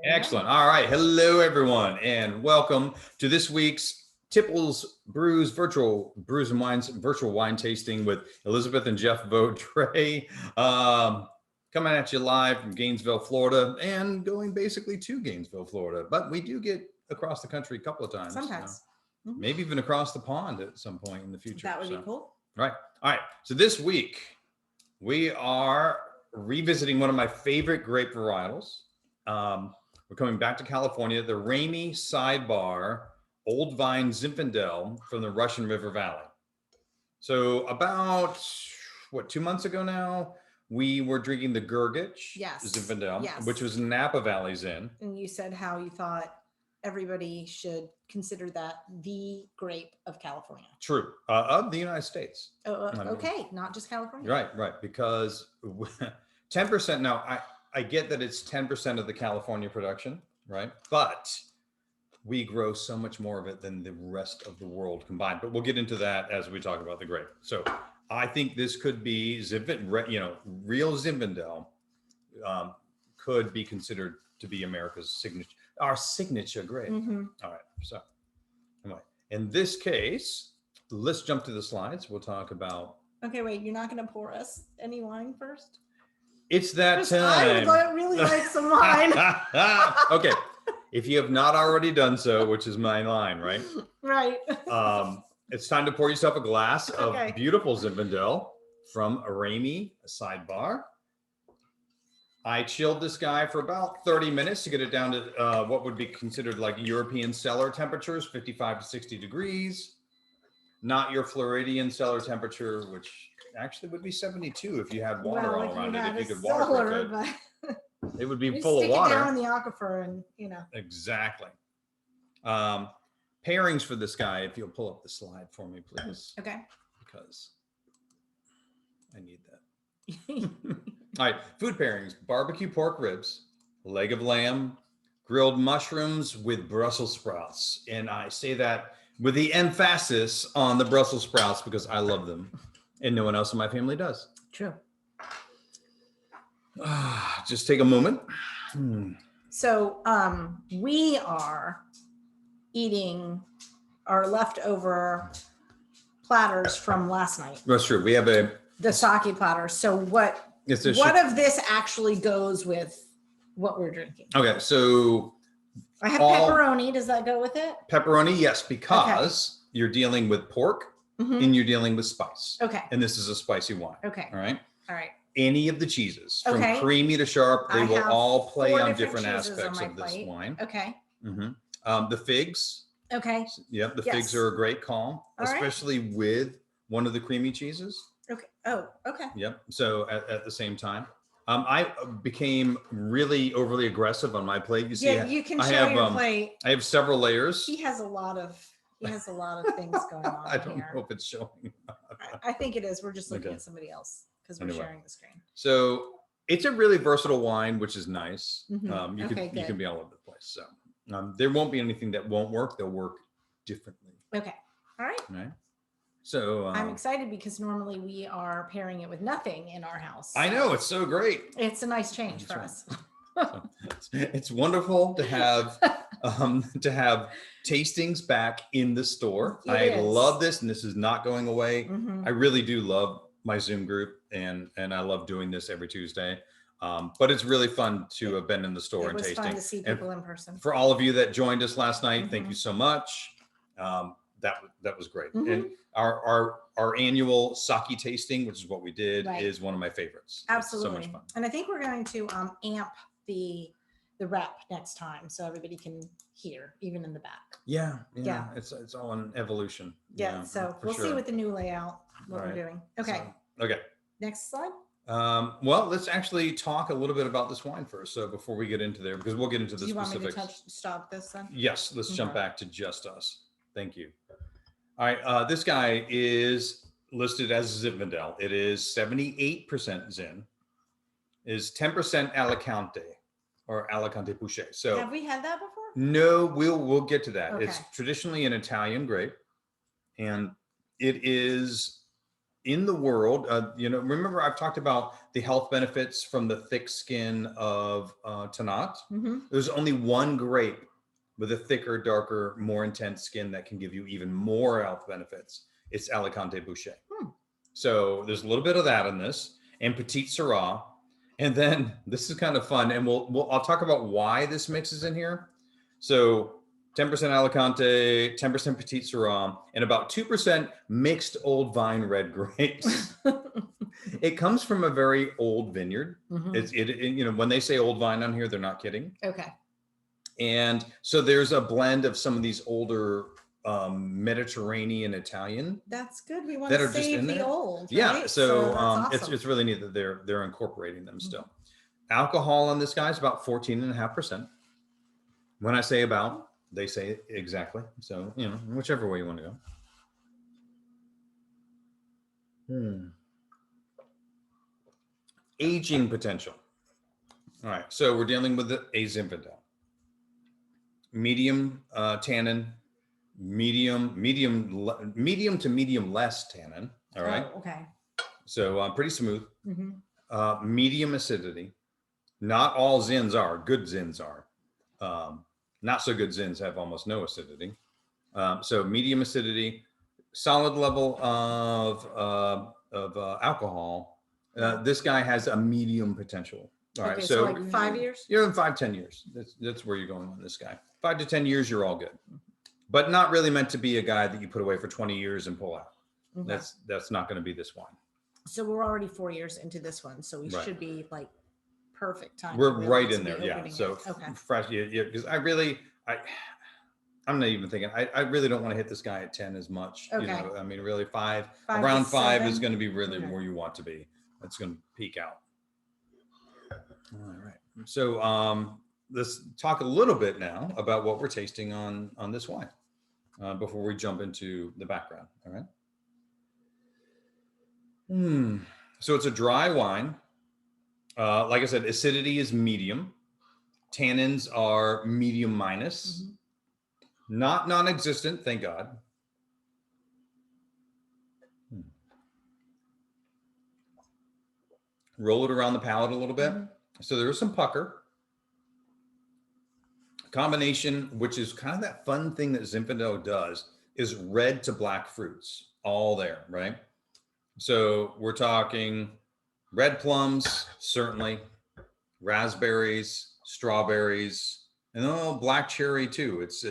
Excellent. All right. Hello, everyone, and welcome to this week's Tipple's Brews virtual Brews and Wines virtual wine tasting with Elizabeth and Jeff Vaudrey. Coming at you live from Gainesville, Florida, and going basically to Gainesville, Florida. But we do get across the country a couple of times. Sometimes. Maybe even across the pond at some point in the future. That would be cool. Right. All right. So this week we are revisiting one of my favorite grape varietals. We're coming back to California, the Ramey Sidebar Old Vine Zinfandel from the Russian River Valley. So about, 2 months ago now, we were drinking the Gurgich Zinfandel, which was Napa Valley Zin. And you said how you thought everybody should consider that the grape of California. True. Of the United States. Okay, not just California. Right. Because 10% now, I get that it's 10% of the California production, right? But we grow so much more of it than the rest of the world combined. But we'll get into that as we talk about the grape. So I think this could be real Zinfandel could be considered to be America's signature, our signature grape. All right. So anyway, in this case, let's jump to the slides. We'll talk about. Okay, wait, you're not going to pour us any wine first? It's that time. I would really like some wine. Okay. If you have not already done so, which is my line, right? Right. It's time to pour yourself a glass of beautiful Zinfandel from Ramey Sidebar. I chilled this guy for about 30 minutes to get it down to what would be considered like European cellar temperatures, 55 to 60 degrees. Not your Floridian cellar temperature, which actually would be 72 if you had water all around it. If you could water it, it would be full of water. Stick it down in the aquifer, and Exactly. Pairings for this guy, if you'll pull up the slide for me, please. Okay. Because I need that. All right, food pairings: barbecue pork ribs, leg of lamb, grilled mushrooms with Brussels sprouts, and I say that with the emphasis on the Brussels sprouts because I love them. And no one else in my family does. True. Just take a moment. So we are eating our leftover platters from last night. That's true. We have the sake platter. So what of this actually goes with what we're drinking? Okay, so I have pepperoni. Does that go with it? Pepperoni, yes, because you're dealing with pork. And you're dealing with spice. Okay. And this is a spicy wine. Okay. All right. All right. Any of the cheeses, from creamy to sharp, they will all play on different aspects of this wine. Okay. The figs. Okay. Yep. The figs are a great call, especially with one of the creamy cheeses. Okay. Oh, okay. Yep. So at the same time. I became really overly aggressive on my plate. You see, you can show your plate. I have several layers. He has a lot of things going on. I don't know if it's showing. I think it is. We're just looking at somebody else because we're sharing the screen. So it's a really versatile wine, which is nice. You can be all over the place. So there won't be anything that won't work. They'll work differently. Okay. All right. Right. So I'm excited because normally we are pairing it with nothing in our house. I know, it's so great. It's a nice change for us. So it's wonderful to have tastings back in the store. I love this, and this is not going away. I really do love my Zoom group, and I love doing this every Tuesday. But it's really fun to have been in the store and tasting. It was fun to see people in person. For all of you that joined us last night, thank you so much. That was great. And our annual sake tasting, which is what we did, is one of my favorites. Absolutely. It's so much fun. And I think we're going to amp the rep next time so everybody can hear, even in the back. Yeah. It's all an evolution. Yeah. So we'll see with the new layout what we're doing. Okay. Okay. Next slide. Well, let's actually talk a little bit about this wine first. So before we get into there, because we'll get into the specifics. Do you want me to stop this then? Yes. Let's jump back to just us. Thank you. All right. This guy is listed as Zinfandel. It is 78% Zin. Is 10% Alicante or Alicante Pouche. So have we had that before? No, we'll get to that. Okay. It's traditionally an Italian grape, and it is in the world, remember I've talked about the health benefits from the thick skin of Tannat. There's only one grape with a thicker, darker, more intense skin that can give you even more health benefits. It's Alicante Boucher. So there's a little bit of that in this, and Petite Syrah. And then this is kind of fun, and I'll talk about why this mix is in here. So 10% Alicante, 10% Petite Syrah, and about 2% mixed old vine red grapes. It comes from a very old vineyard. When they say old vine on here, they're not kidding. Okay. And so there's a blend of some of these older Mediterranean Italian. That's good. We want to save the old. Yeah. Right? So, awesome. it's really neat that they're incorporating them still. Alcohol on this guy is about 14.5%. When I say about, they say exactly. So, whichever way you want to go. Aging potential. All right. So we're dealing with a Zinfandel. Medium tannin, medium to medium less tannin. All right. Oh, okay. So pretty smooth. Medium acidity. Not all Zins are. Good Zins are. Not so good Zins have almost no acidity. So medium acidity, solid level of alcohol. This guy has a medium potential. All right. So like 5 years? You're in 5-10 years. That's where you're going on this guy. 5 to 10 years, you're all good. But not really meant to be a guy that you put away for 20 years and pull out. Okay. That's not going to be this wine. So we're already 4 years into this one. So we should be like perfect time. We're right in there. Yeah. So okay. Fresh. Yeah. Because I'm not even thinking, I really don't want to hit this guy at 10 as much. Okay. I mean, really around 5 is going to be really where you want to be. That's going to peak out. All right. So let's talk a little bit now about what we're tasting on this wine before we jump into the background. All right. So it's a dry wine. Like I said, acidity is medium. Tannins are medium minus. Not non-existent, thank God. Roll it around the palate a little bit. So there is some pucker. Combination, which is kind of that fun thing that Zinfandel does, is red to black fruits, all there, right? So we're talking red plums, certainly, raspberries, strawberries, and black cherry too. It's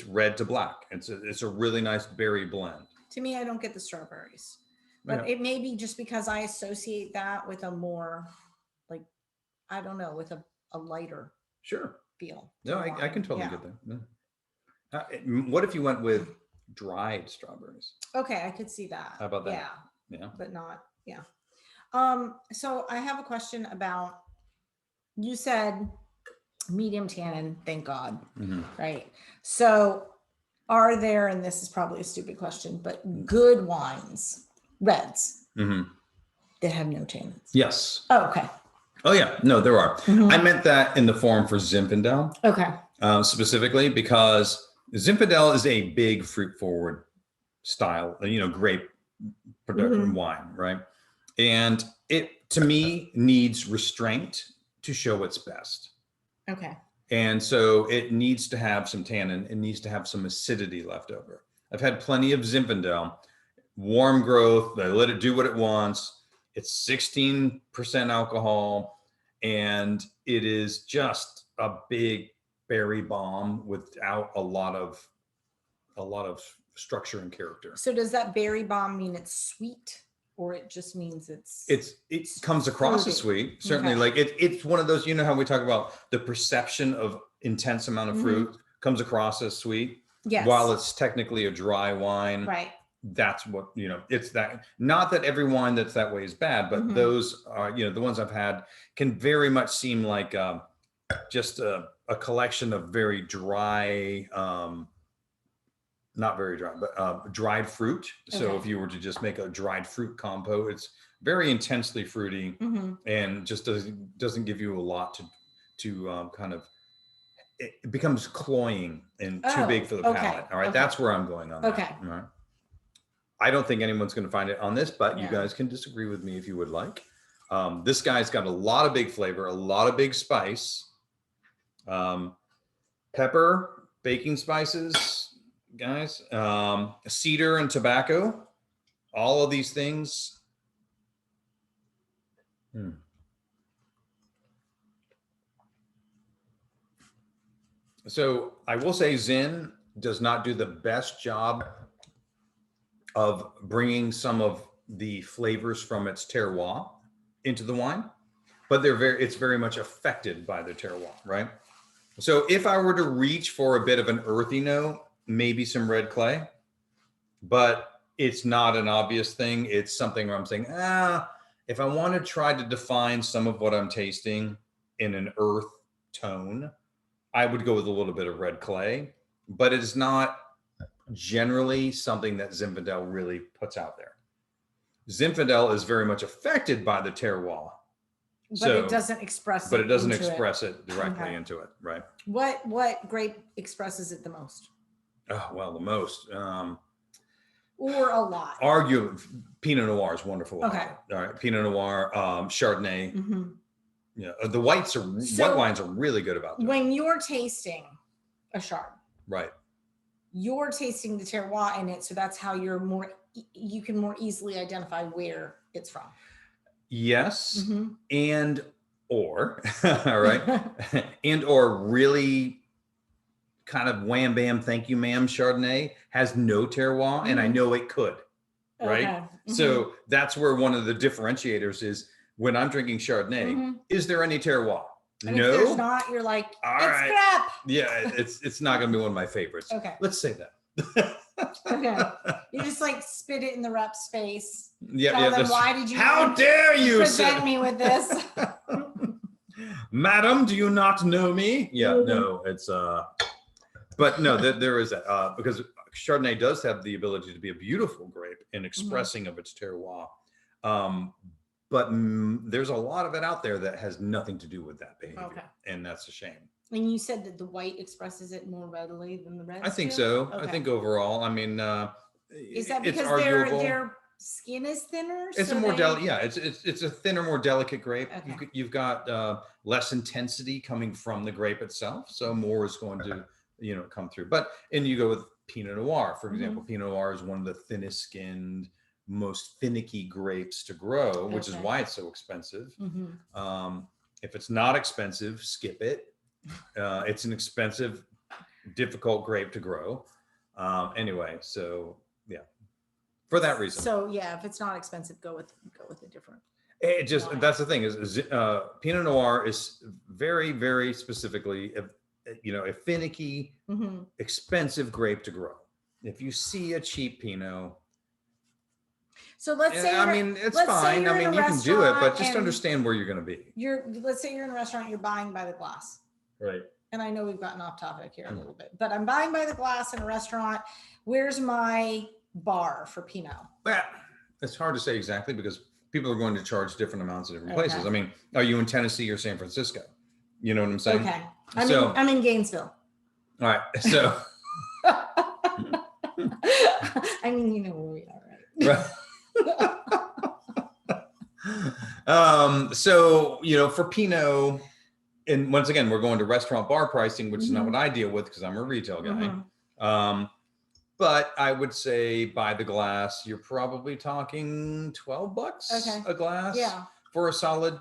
red to black. It's a really nice berry blend. To me, I don't get the strawberries, but it may be just because I associate that with a more like, I don't know, with a lighter feel. No, I can totally get that. No. What if you went with dried strawberries? Okay, I could see that. How about that? Yeah. But not, so I have a question about, you said medium tannin, thank God, right? So are there, and this is probably a stupid question, but good wines, reds, that have no tannins? Yes. Oh, okay. Oh yeah, no, there are. I meant that in the form for Zinfandel. Okay. Specifically because Zinfandel is a big fruit forward style, grape production wine, right? And it, to me, needs restraint to show its best. Okay. And so it needs to have some tannin. It needs to have some acidity left over. I've had plenty of Zinfandel, warm growth. They let it do what it wants. It's 16% alcohol, and it is just a big berry bomb without a lot of structure and character. So does that berry bomb mean it's sweet, or it just means it comes across as sweet? Certainly, like it's one of those, how we talk about the perception of intense amount of fruit comes across as sweet. Yes. While it's technically a dry wine. Right. That's what, it's that, not that every wine that's that way is bad, but those are, the ones I've had can very much seem like just a collection of very dry, not very dry, but dried fruit. So if you were to just make a dried fruit compote, it's very intensely fruity and just doesn't give you a lot to kind of, it becomes cloying and too big for the palate. All right. That's where I'm going on. Okay. That, all right. I don't think anyone's going to find it on this, but you Yeah. guys can disagree with me if you would like. This guy's got a lot of big flavor, a lot of big spice, pepper, baking spices, guys, cedar and tobacco, all of these things. So I will say Zin does not do the best job of bringing some of the flavors from its terroir into the wine, but it's very much affected by the terroir, right? So if I were to reach for a bit of an earthy note, maybe some red clay, but it's not an obvious thing. It's something where I'm saying, if I want to try to define some of what I'm tasting in an earth tone, I would go with a little bit of red clay, but it is not generally something that Zinfandel really puts out there. Zinfandel is very much affected by the terroir, but it doesn't express. But it doesn't express it directly into it, right? What grape expresses it the most? Oh well, the most. Or a lot. Arguably, Pinot Noir is wonderful. Okay. All right, Pinot Noir, Chardonnay. Mm-hmm. Yeah, the white wines are really good about that. When you're tasting a Chard, right, you're tasting the terroir in it, so that's how you can more easily identify where it's from. Yes, mm-hmm. and or all right, and or really kind of wham bam, thank you ma'am Chardonnay has no terroir, mm-hmm. and I know it could, right? Okay. Mm-hmm. So that's where one of the differentiators is. When I'm drinking Chardonnay, mm-hmm. is there any terroir? And no. If there's not, you're like, all it's right. Crap. Yeah, it's not going to be one of my favorites. Okay. Let's say that. Okay. You just like spit it in the rep's face. Yeah. Tell them, why did you? How dare you present me with this? Madam, do you not know me? Yeah. Mm-hmm. No, it's but no, there is that because Chardonnay does have the ability to be a beautiful grape in expressing mm-hmm. of its terroir. But there's a lot of it out there that has nothing to do with that behavior. Okay. And that's a shame. And you said that the white expresses it more readily than the red? I think so. Okay. I think overall, I mean, is that because their skin is thinner? It's a more delicate, yeah, it's a thinner, more delicate grape. Okay. You've got less intensity coming from the grape itself. So more is going to, come through. And you go with Pinot Noir, for example. Mm-hmm. Pinot Noir is one of the thinnest skinned, most finicky grapes to grow, which is why it's so expensive. Mm-hmm. If it's not expensive, skip it. It's an expensive, difficult grape to grow. Anyway, so yeah, for that reason. So yeah, if it's not expensive, go with a different. It just wine. That's the thing is Pinot Noir is very, very specifically, a finicky, mm-hmm. expensive grape to grow. If you see a cheap Pinot. So let's say, it's fine. You can do it, but just understand where you're going to be. Let's say you're in a restaurant, you're buying by the glass. Right. And I know we've gotten off topic here a little bit, but I'm buying by the glass in a restaurant. Where's my bar for Pinot? Well, it's hard to say exactly because people are going to charge different amounts in different places. I mean, are you in Tennessee or San Francisco? You know what I'm saying? Okay. I'm in Gainesville. All right. So. You know where we are, right? So for Pinot, and once again we're going to restaurant bar pricing, which mm-hmm. is not what I deal with because I'm a retail guy. Mm-hmm. But I would say by the glass you're probably talking $12 a glass for a solid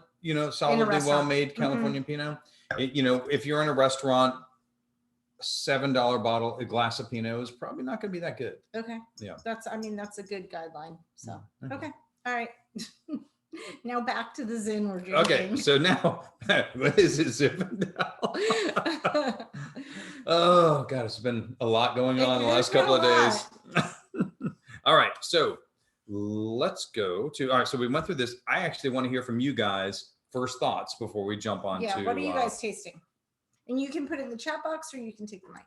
solidly well-made California mm-hmm. Pinot. If you're in a restaurant, $7 bottle, a glass of Pinot is probably not going to be that good. Okay. Yeah. That's a good guideline. So, okay. All right. Now back to the Zin we're drinking. Okay. So now, what is it, Zinfandel? Oh, God, it's been a lot going on the last couple of days. All right. So let's go to, all right. So we went through this. I actually want to hear from you guys first thoughts before we jump on to. What are you guys tasting? And you can put it in the chat box or you can take the mic.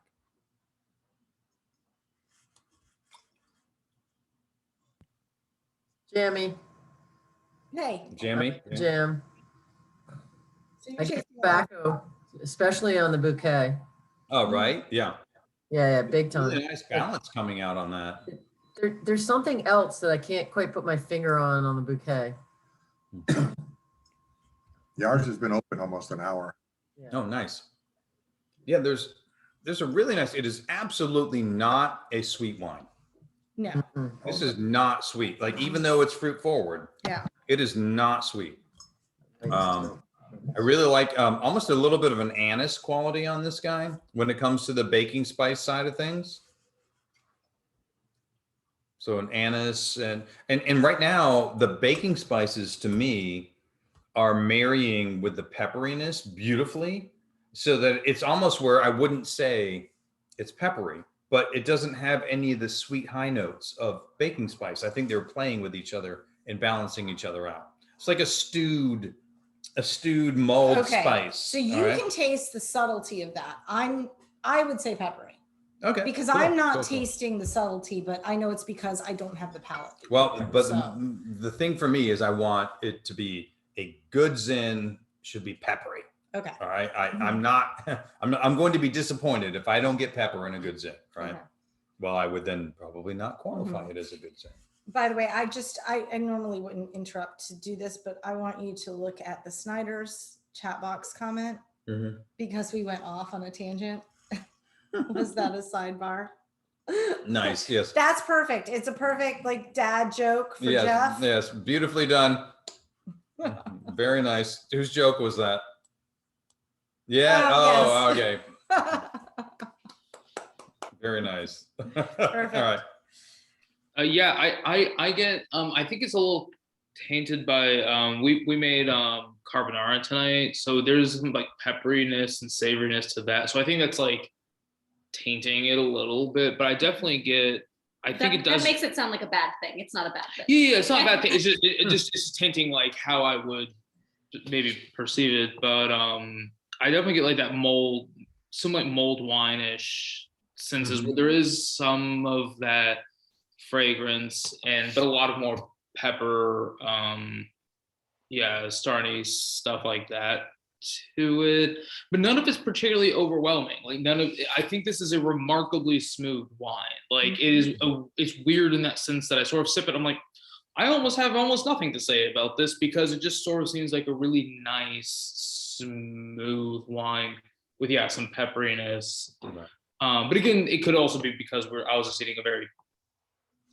Jammy. Hey. Jammy. Jam. So I get tobacco, especially on the bouquet. Oh, right. Yeah. Yeah, big time. Really nice balance coming out on that. There's something else that I can't quite put my finger on the bouquet. Ours has been open almost an hour. Yeah. Oh, nice. Yeah, there's a really nice, it is absolutely not a sweet wine. No. Mhm. This is not sweet. Like, even though it's fruit forward, Yeah. it is not sweet. I really like almost a little bit of an anise quality on this guy when it comes to the baking spice side of things. So an anise and right now the baking spices to me are marrying with the pepperiness beautifully, so that it's almost where I wouldn't say it's peppery, but it doesn't have any of the sweet high notes of baking spice. I think they're playing with each other and balancing each other out. It's like a stewed mulled Okay. spice. So you can taste the subtlety of that. I would say peppery. Okay. Because cool, I'm not cool. tasting the subtlety, but I know it's because I don't have the palate. Well, but So. the thing for me is I want it to be a good Zin should be peppery. Okay. All right. I'm going to be disappointed if I don't get pepper in a good Zin, right? Okay. Well, I would then probably not qualify it as a good Zin. By the way, I normally wouldn't interrupt to do this, but I want you to look at the Snyder's chat box comment because we went off on a tangent. Was that a sidebar? Nice. Yes. That's perfect. It's a perfect like dad joke for Jeff. Yes. Beautifully done. Very nice. Whose joke was that? Yeah. Oh, yes. Okay. Very nice. Perfect. All right. Yeah, I get I think it's a little tainted by we made carbonara tonight, so there's some like pepperiness and savoriness to that. So I think that's like tainting it a little bit, but I definitely get I think it does. That makes it sound like a bad thing. It's not a bad thing. Yeah, it's not a bad thing. It's just it's tainting like how I would maybe perceive it. But I definitely get like that mold, some like mold wine-ish senses where there is some of that fragrance but a lot of more pepper, starny stuff like that to it, but none of it's particularly overwhelming. Like I think this is a remarkably smooth wine. Like it's weird in that sense that I sort of sip it, I'm like, I almost have nothing to say about this because it just sort of seems like a really nice, smooth wine with some pepperiness. But again, it could also be because I was just eating a very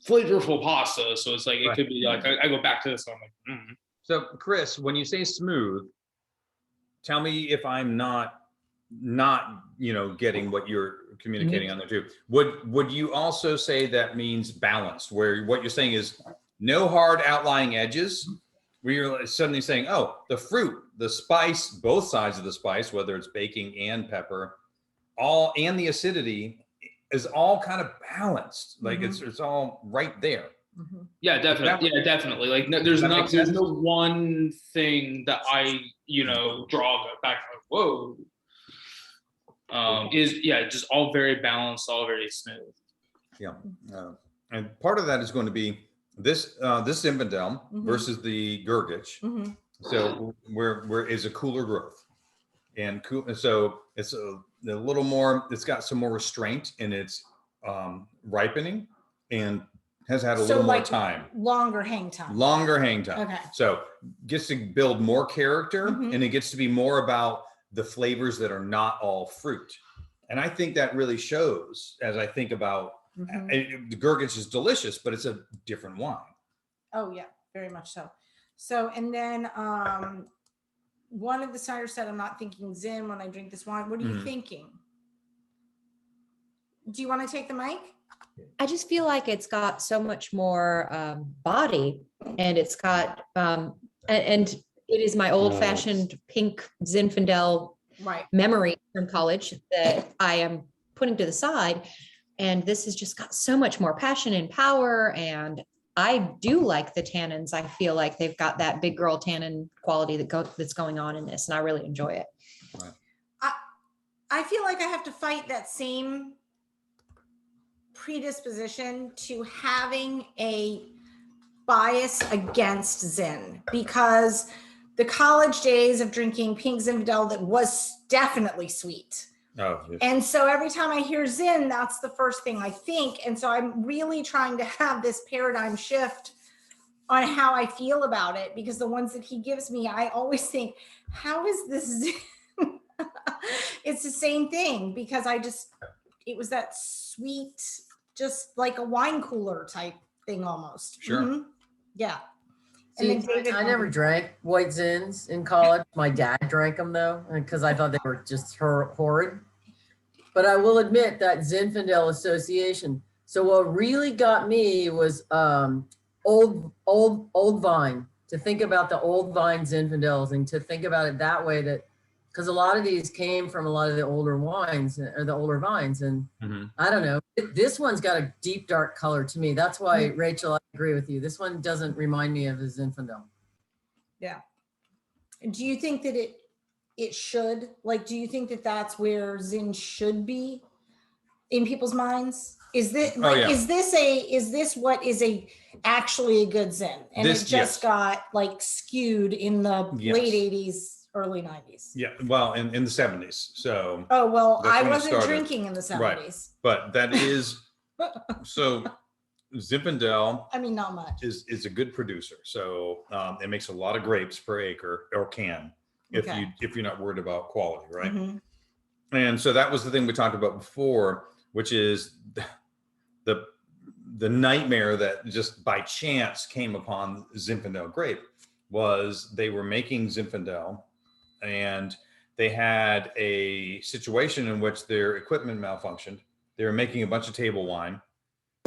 flavorful pasta, so it's like it could be like I go back to this and I'm like, So Chris, when you say smooth, tell me if I'm not getting what you're communicating on there too. Would you also say that means balanced, where what you're saying is no hard outlying edges, where you're suddenly saying, oh, the fruit, the spice, both sides of the spice, whether it's baking and pepper, and the acidity is all kind of balanced. Like it's all right there. Yeah, definitely. Yeah, definitely. Like there's no one thing that I draw back like, whoa. Just all very balanced, all very smooth. Yeah, and part of that is going to be this Zinfandel versus the Gurgich. So where is a cooler growth, and so it's a little more. It's got some more restraint in its ripening, and has had a little more time. Longer hang time. Okay. So gets to build more character, and it gets to be more about the flavors that are not all fruit. And I think that really shows as I think about the Gurgich is delicious, but it's a different wine. Oh yeah, very much so. So, and then one of the ciders said, I'm not thinking Zin when I drink this wine. What are you thinking? Do you want to take the mic? I just feel like it's got so much more body, and it's got and it is my old-fashioned pink Zinfandel memory from college that I am putting to the side, and this has just got so much more passion and power, and I do like the tannins. I feel like they've got that big girl tannin quality that's going on in this, and I really enjoy it. I feel like I have to fight that same predisposition to having a bias against Zin, because the college days of drinking pink Zinfandel that was definitely sweet Oh, yes. And so every time I hear Zin, that's the first thing I think. And so I'm really trying to have this paradigm shift on how I feel about it, because the ones that he gives me, I always think, how is this Zin? It's the same thing, because it was that sweet, just like a wine cooler type thing almost. Sure. Mhm. Yeah. See, And then David I never drank white Zins in college. My dad drank them though, because I thought they were just horrid. But I will admit that Zinfandel association. So what really got me was old vine. To think about the old vine Zinfandels and to think about it that way, that because a lot of these came from a lot of the older wines or the older vines, and I don't know. This one's got a deep dark color to me. That's why, Rachel, I agree with you. This one doesn't remind me of a Zinfandel. Yeah. Do you think that it should, like, do you think that that's where Zin should be in people's minds? Is this like, yeah. is this what is actually a good Zin? And This- it just got like skewed in the Yes. late 80s, early 90s. Yeah, well, in the 70s. So, Oh, well, That's I when it wasn't started. drinking in the 70s. but that is so. Zinfandel I mean, not much. is a good producer. So it makes a lot of grapes per acre, or can, Okay. if you're not worried about quality, right? Mhm. And so that was the thing we talked about before, which is the nightmare that just by chance came upon Zinfandel grape was they were making Zinfandel, and they had a situation in which their equipment malfunctioned. They were making a bunch of table wine,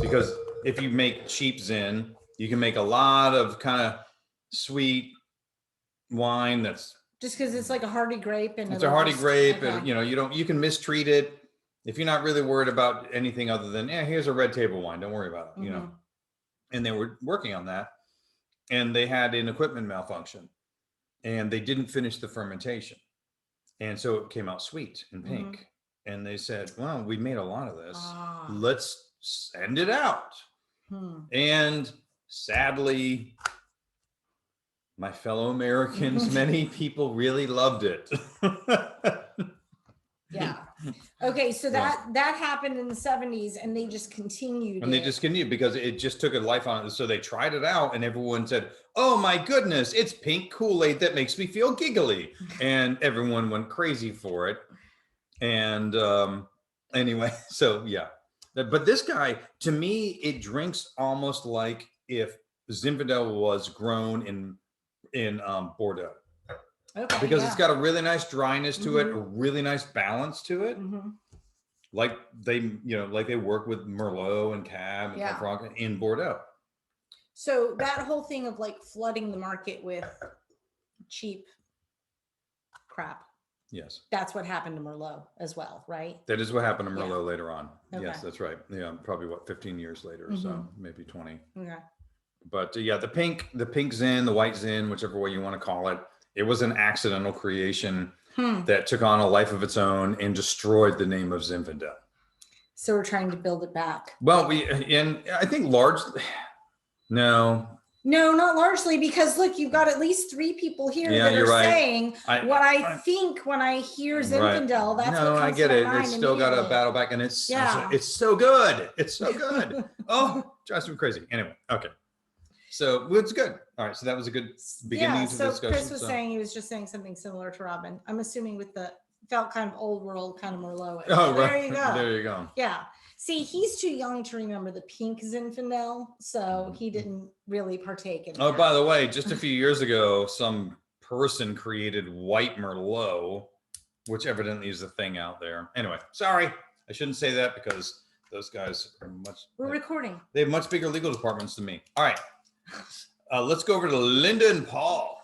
because if you make cheap Zin, you can make a lot of kind of sweet wine that's Just because it's like a hardy grape, and it's a hardy grape, and okay. you can mistreat it if you're not really worried about anything other than, here's a red table wine, don't worry about it, Mhm. And they were working on that, and they had an equipment malfunction, and they didn't finish the fermentation, and so it came out sweet and pink. And they said, well, we made a lot of this, Ah. let's send it out. Hmm. And sadly, my fellow Americans, many people really loved it. Yeah. Okay, so that happened in the 70s, and they just continued. And they just continued because it just took a life on it. So they tried it out, and everyone said, oh my goodness, it's pink Kool-Aid that makes me feel giggly. And everyone went crazy for it. And anyway, so yeah. But this guy, to me, it drinks almost like if Zinfandel was grown in Bordeaux. Okay, Because yeah. it's got a really nice dryness to it, a really nice balance to it. Mhm. Like they work with Merlot and Cab and Yeah. Cab Franc in Bordeaux. So that whole thing of like flooding the market with cheap crap, Yes. that's what happened to Merlot as well, right? That is what happened to Yeah. Merlot later on. Okay. Yes, that's right. Yeah, probably 15 years later or so, maybe 20. Okay. But yeah, the pink Zin, the white Zin, whichever way you want to call it, it was an accidental creation that took on a life of its own and destroyed the name of Zinfandel. So we're trying to build it back. Well, and I think largely, no, not largely, because look, you've got at least 3 people here Yeah, that are you're right. saying what I think when I hear Zinfandel. That's no, what I comes get to it. my mind It's still got a immediately. battle back, and it's Yeah. it's so good. It's so good. Oh, drives me crazy. Anyway, okay. So it's good. All right. So that was a good beginning to the so discussion. Chris was saying, he was just saying something similar to Robin. I'm assuming with the felt kind of old world kind of Merlot. Oh, right. There you go. There you go. Yeah. See, he's too young to remember the pink Zinfandel, so he didn't really partake in Oh, that. by the way, just a few years ago, some person created white Merlot, which evidently is a thing out there. Anyway, sorry. I shouldn't say that because those guys are We're recording. they have much bigger legal departments than me. All right. Let's go over to Linda and Paul.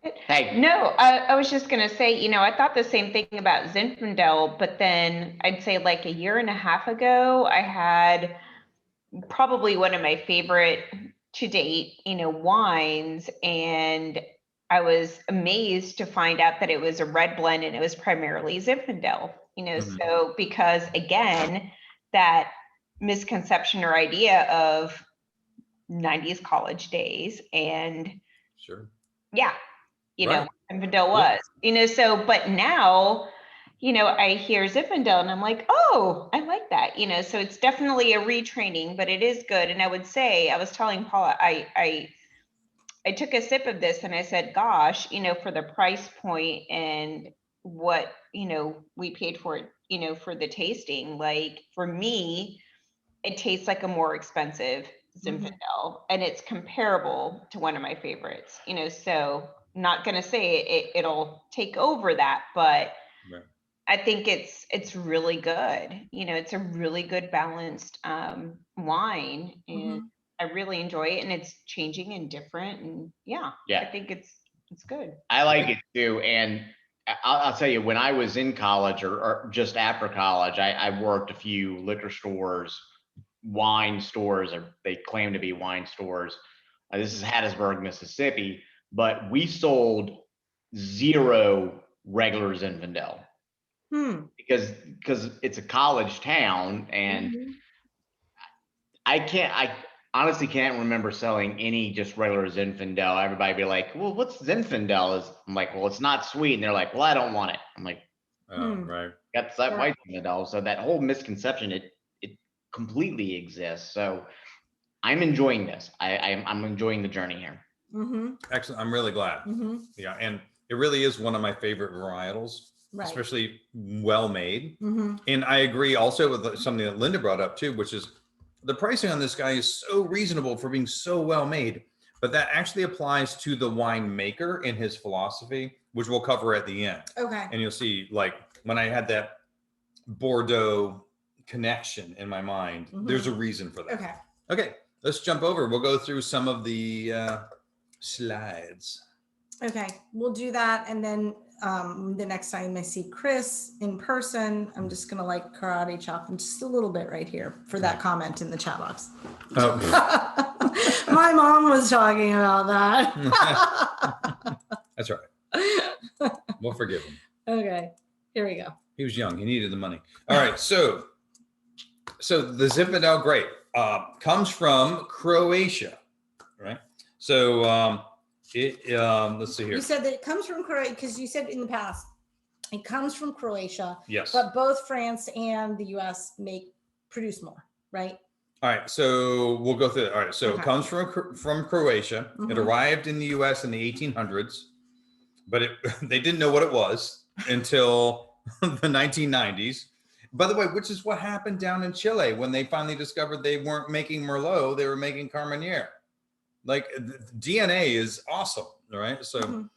Hey. No, I was just going to say, I thought the same thing about Zinfandel, but then I'd say like a year and a half ago, I had probably one of my favorite to date, wines. And I was amazed to find out that it was a red blend and it was primarily Zinfandel, so because again, that misconception or idea of 90s college days and Sure. yeah, Right. Zinfandel was, so, but now, I hear Zinfandel and I'm like, oh, I like that, so it's definitely a retraining, but it is good. And I would say, I was telling Paula, I took a sip of this and I said, gosh, for the price point and what, we paid for it, for the tasting, like for me, it tastes like a more expensive Zinfandel, and it's comparable to one of my favorites, so not going to say it'll take over that, but Right. I think it's really good. It's a really good balanced wine, and I really enjoy it, and it's changing and different, and I Yeah, think it's good. I like it too. And I'll tell you, when I was in college or just after college, I worked a few liquor stores, wine stores, or they claim to be wine stores. This is Hattiesburg, Mississippi, but we sold 0 regular Zinfandel because it's a college town, and I honestly can't remember selling any just regular Zinfandel. Everybody be like, well, what's Zinfandel? I'm like, well, it's not sweet. And they're like, well, I don't want it. I'm like, Right. got that white Zinfandel. So that whole misconception, it completely exists. So I'm enjoying this. I'm enjoying the journey here. Excellent. I'm really glad. Yeah. And it really is one of my favorite varietals, especially well made. And I agree also with something that Linda brought up too, which is the pricing on this guy is so reasonable for being so well made, but that actually applies to the winemaker and his philosophy, which we'll cover at the end. Okay. And you'll see, like, when I had that Bordeaux connection in my mind, there's a reason for that. Okay. Let's jump over. We'll go through some of the slides. Okay, we'll do that. And then the next time I see Chris in person, I'm just going to like karate chop him just a little bit right here for that comment in the chat box. Oh. My mom was talking about that. That's right. We'll forgive him. Okay, here we go. He was young. He needed the money. All right. So the Zinfandel Grape comes from Croatia, right? So let's see here. You said that it comes from Croatia because you said in the past it comes from Croatia. Yes. But both France and the US produce more, right? All right. So we'll go through it. All right. So it comes from Croatia. It arrived in the US in the 1800s, but they didn't know what it was until the 1990s. By the way, which is what happened down in Chile when they finally discovered they weren't making Merlot, they were making Carmenere. Like, DNA is awesome, all right? So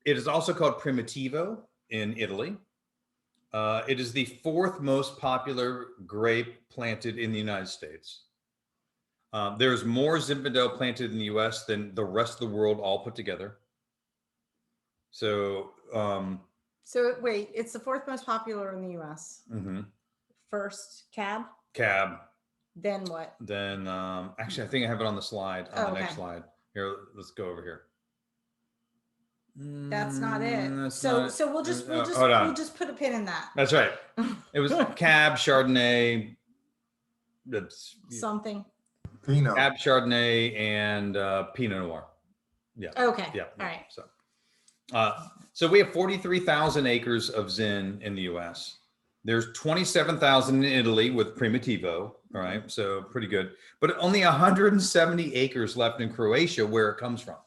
it is also called Primitivo in Italy. It is the 4th most popular grape planted in the United States. There's more Zinfandel planted in the US than the rest of the world all put together. So wait, it's the 4th most popular in the US. First Cab. Then what? Then actually, I think I have it on the slide, on the next slide. Here, let's go over here. That's not it. So we'll just put a pin in that. That's right. It was Cab, Chardonnay, something. Pinot. Cab, Chardonnay, and Pinot Noir. Yeah. Okay. Yeah. All right. So we have 43,000 acres of Zin in the U.S. There's 27,000 in Italy with Primitivo. All right. So pretty good. But only 170 acres left in Croatia where it comes from.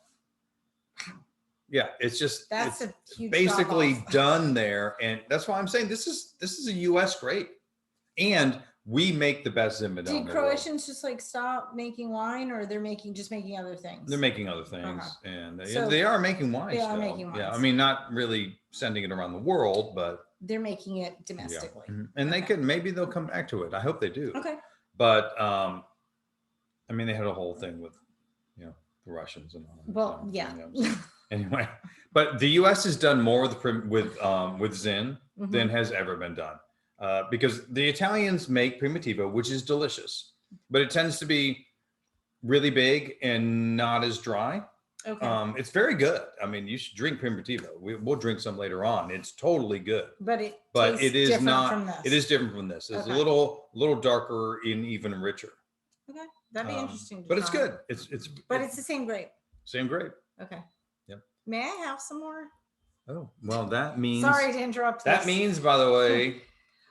Yeah. It's just, that's a huge basically drop-off. done there. And that's why I'm saying this is a U.S. grape. And we make the best Zinfandel. Did Croatians just like stop making wine, or they're just making other things? They're making other things, and they are making wine. They are still. making wines. Yeah, I mean, not really sending it around the world, but they're making it domestically. Yeah. And they could, maybe they'll come back to it. I hope they do. Okay. But I mean, they had a whole thing with, the Russians and all that. Well, yeah. Anyway, but the U.S. has done more with Zin than has ever been done. Because the Italians make Primitivo, which is delicious, but it tends to be really big and not as dry. Okay. It's very good. I mean, you should drink Primitivo. We'll drink some later on. It's totally good. But it is different not. From this. It is different from this. It's a little darker and even richer. Okay, that'd be interesting. But it's good. It's. But it's the same grape. Same grape. Okay. Yep. May I have some more? Oh, well, that means Sorry to interrupt. that this. means, by the way,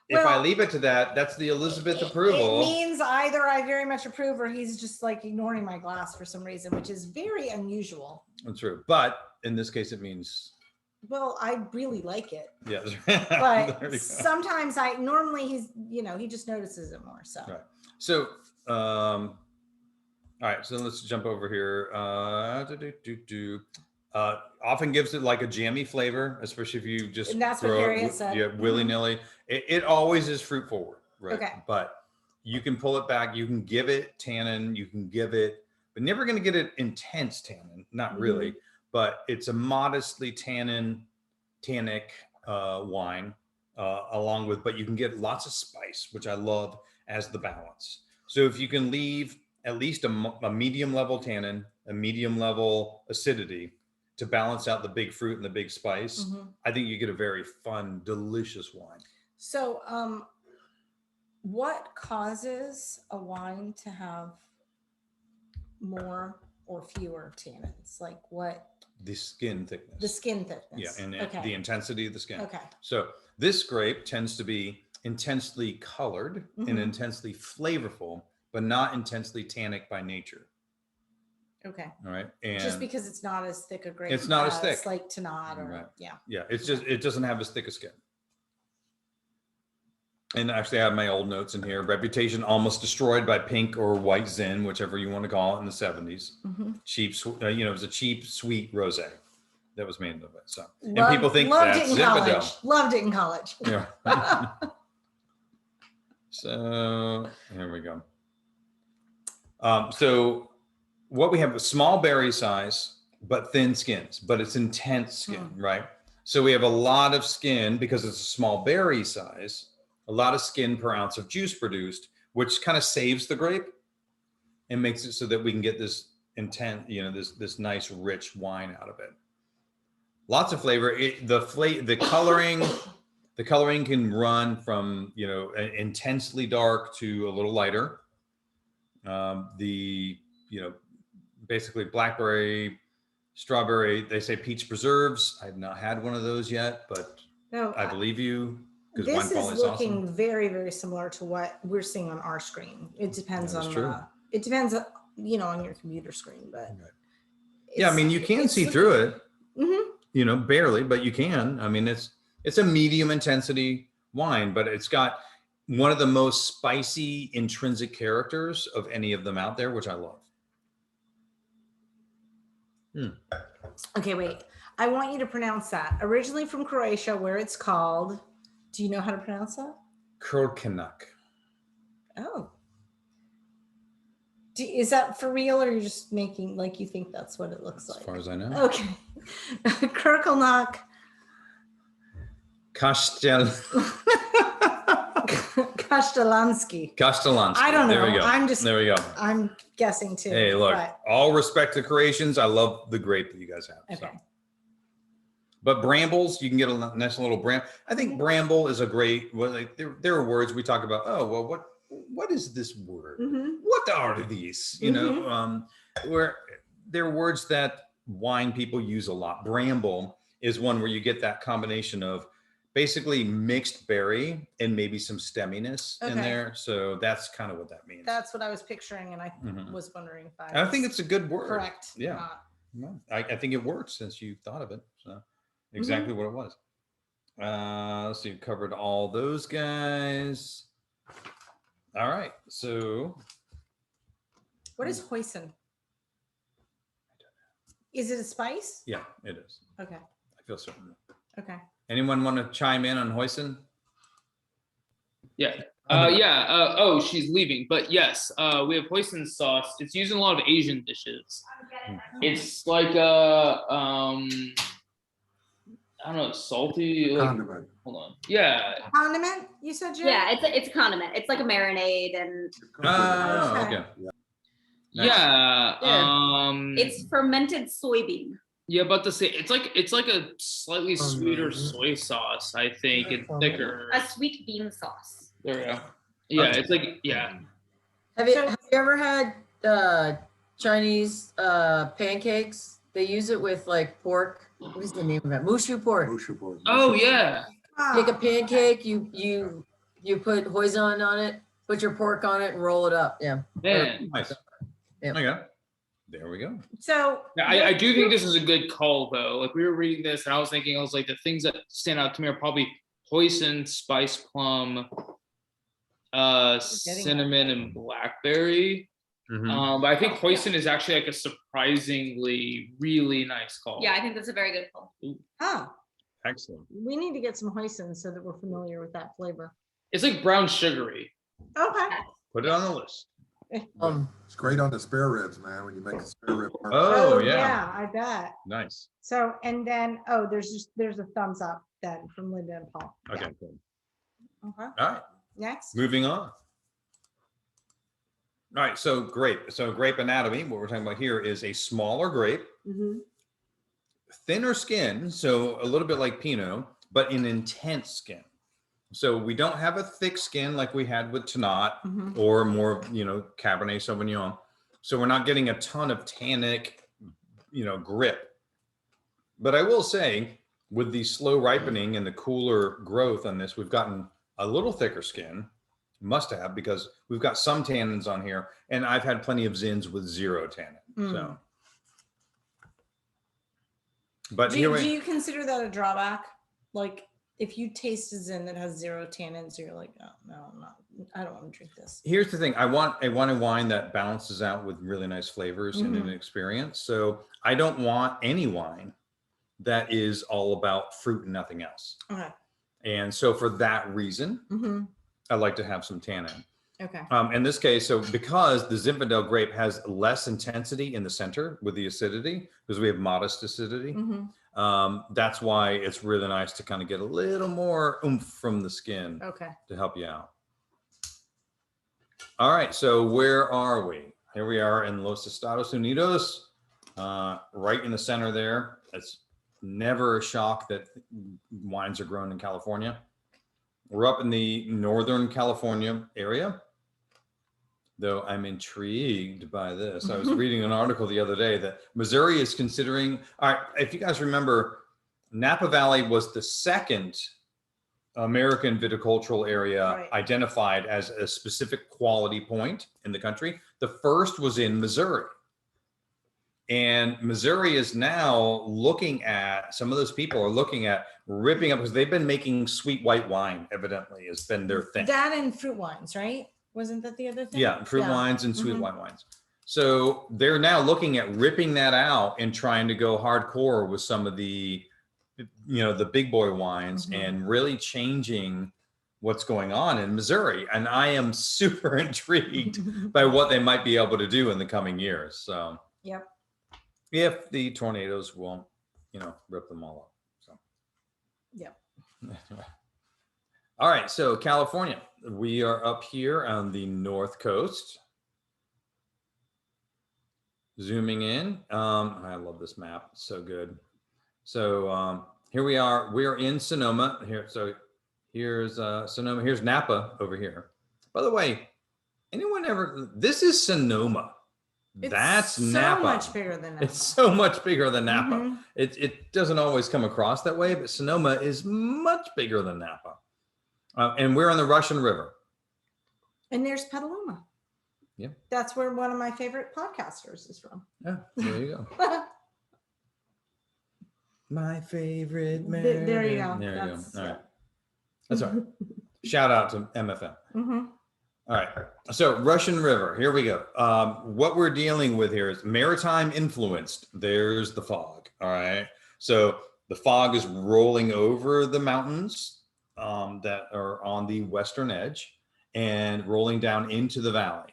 if I Well, leave it to that, that's the Elizabeth approval. It means either I very much approve or he's just like ignoring my glass for some reason, which is very unusual. That's true. But in this case, it means Well, I really like it, yes. but sometimes normally he's, he just notices it more. So, Right. So, all right. So let's jump over here. Often gives it like a jammy flavor, especially if you just And that's what throw Harriet it said. yeah, willy-nilly. It always is fruit forward, right? Okay. But you can pull it back. You can give it tannin. You can give it, but never going to get it intense tannin. Not really, but it's a modestly tannic wine along with, but you can get lots of spice, which I love as the balance. So if you can leave at least a medium level tannin, a medium level acidity to balance out the big fruit and the big spice, I think you get a very fun, delicious wine. So, what causes a wine to have more or fewer tannins? Like what? The skin thickness. The skin thickness. Yeah, and okay. the intensity of the skin. Okay. So this grape tends to be intensely colored and intensely flavorful, but not intensely tannic by nature. Okay. All right. And just because it's not as thick a grape. It's not as thick. like Tannat or Right. yeah. Yeah, it's just it doesn't have as thick a skin. And actually, I have my old notes in here. Reputation almost destroyed by pink or white Zin, whichever you want to call it, in the 70s. Cheap, it was a cheap, sweet rosé that was made of it. So, and people think that's Zinfandel. Loved it in college. Yeah. So here we go. So what we have is small berry size, but thin skins, but it's intense skin, right? So we have a lot of skin because it's a small berry size, a lot of skin per ounce of juice produced, which kind of saves the grape and makes it so that we can get this intense, this nice rich wine out of it. Lots of flavor. The coloring can run from intensely dark to a little lighter. Basically blackberry, strawberry. They say peach preserves. I've not had one of those yet, but No, I believe you. This is looking very, very similar to what we're seeing on our screen. It depends on it depends on your computer screen, but yeah, I mean you can see through it, barely, but you can. I mean it's a medium intensity wine, but it's got one of the most spicy intrinsic characters of any of them out there, which I love. Okay, wait. I want you to pronounce that. Originally from Croatia, where it's called. Do you know how to pronounce that? Kurkanak. Oh. Is that for real, or you're just making like you think that's what it looks like? As far as I know. Okay. Kurkanak. Kasztelanski. I don't know. There we go. There we go. I'm guessing too. Hey, look, all respect to Croatians. I love the grape that you guys have. Okay. So. But brambles, you can get a nice little bramble. I think bramble is a great. Well, like there are words we talk about. Oh well, what is this word? What are these? Where there are words that wine people use a lot. Bramble is one where you get that combination of basically mixed berry and maybe some stemminess in there. So that's kind of what that means. That's what I was picturing, and I was wondering if I think it's a good word. Correct. Yeah. No, I think it works since you thought of it. So exactly what it was. Let's see, covered all those guys. All right. So what is hoisin? Is it a spice? Yeah, it is. Okay. I feel certain. Okay. Anyone want to chime in on hoisin? Yeah. Oh, she's leaving. But yes, we have hoisin sauce. It's used in a lot of Asian dishes. It's like I don't know, salty. Condiment. Hold on. Yeah. Condiment, you said, Jim? Yeah, it's a condiment. It's like a marinade and Okay. Nice. Yeah. it's fermented soybean. Yeah, but it's like a slightly sweeter soy sauce. I think it's thicker. A sweet bean sauce. There we go. Yeah, it's like Have you ever had Chinese pancakes? They use it with like pork what is the name of it? Mushu pork. Oh yeah. Take a pancake, you put hoisin on it, put your pork on it and roll it up. Yeah. Man. Nice. Yeah. Okay. There we go. So Yeah, I do think this is a good call though. Like we were reading this and I was thinking, I was like, the things that stand out to me are probably hoisin, spice plum, cinnamon, and blackberry. But I think hoisin is actually like a surprisingly really nice call. Yeah, I think that's a very good call. oh, Excellent. we need to get some hoisin so that we're familiar with that flavor. It's like brown sugary. Okay. Put it on the list. It's great on the spare ribs, man, when you make a spare rib. Oh, yeah. Yeah, I bet. Nice. So, and then, there's a thumbs up then from Linda and Paul. Okay, Yeah. cool. Okay. All right. Next. Moving on. All right, so grape. So grape anatomy, what we're talking about here is a smaller grape, Mhm. thinner skin, so a little bit like Pinot, but an intense skin. So we don't have a thick skin like we had with Tannat Mhm. or more, Cabernet Sauvignon. So we're not getting a ton of tannic, grip. But I will say, with the slow ripening and the cooler growth on this, we've gotten a little thicker skin. Must have, because we've got some tannins on here, and I've had plenty of Zins with 0 tannin. So, but Do you consider that a drawback? Like, if you taste a Zin that has 0 tannins, you're like, oh no, I don't want to drink this. here's the thing: I want a wine that balances out with really nice flavors and an experience. So I don't want any wine that is all about fruit and nothing else. Okay. And so for that reason, I like to have some tannin. Okay. In this case, so because the Zinfandel grape has less intensity in the center with the acidity, because we have modest acidity, that's why it's really nice to kind of get a little more oomph from the skin Okay. to help you out. All right, so where are we? Here we are in Los Estados Unidos, right in the center there. It's never a shock that wines are grown in California. We're up in the Northern California area, though I'm intrigued by this. I was reading an article the other day that Missouri is considering, all right, if you guys remember, Napa Valley was the second American viticultural area identified as a specific quality point in the country. The first was in Missouri. And Missouri is now looking at, some of those people are looking at ripping up, because they've been making sweet white wine, evidently, has been their thing. That and fruit wines, right? Wasn't that the other thing? Yeah, fruit wines and sweet white wines. So they're now looking at ripping that out and trying to go hardcore with some of the, the big boy wines and really changing what's going on in Missouri. And I am super intrigued by what they might be able to do in the coming years. So. Yep. If the tornadoes won't, rip them all up. So. Yep. All right. So California, we are up here on the North Coast. Zooming in. I love this map. It's so good. So here we are. We're in Sonoma here. So here's Sonoma. Here's Napa over here. By the way, this is Sonoma. That's so Napa. Much bigger than Napa. It's so much bigger than Napa. It doesn't always come across that way, but Sonoma is much bigger than Napa. And we're on the Russian River. And there's Petaluma. Yeah. That's where one of my favorite podcasters is from. Yeah, there you go. My favorite man. There you go. There you go. All right. That's all right. Shout out to MFM. All right. So Russian River, here we go. What we're dealing with here is maritime influenced. There's the fog. All right. So the fog is rolling over the mountains that are on the western edge and rolling down into the valley.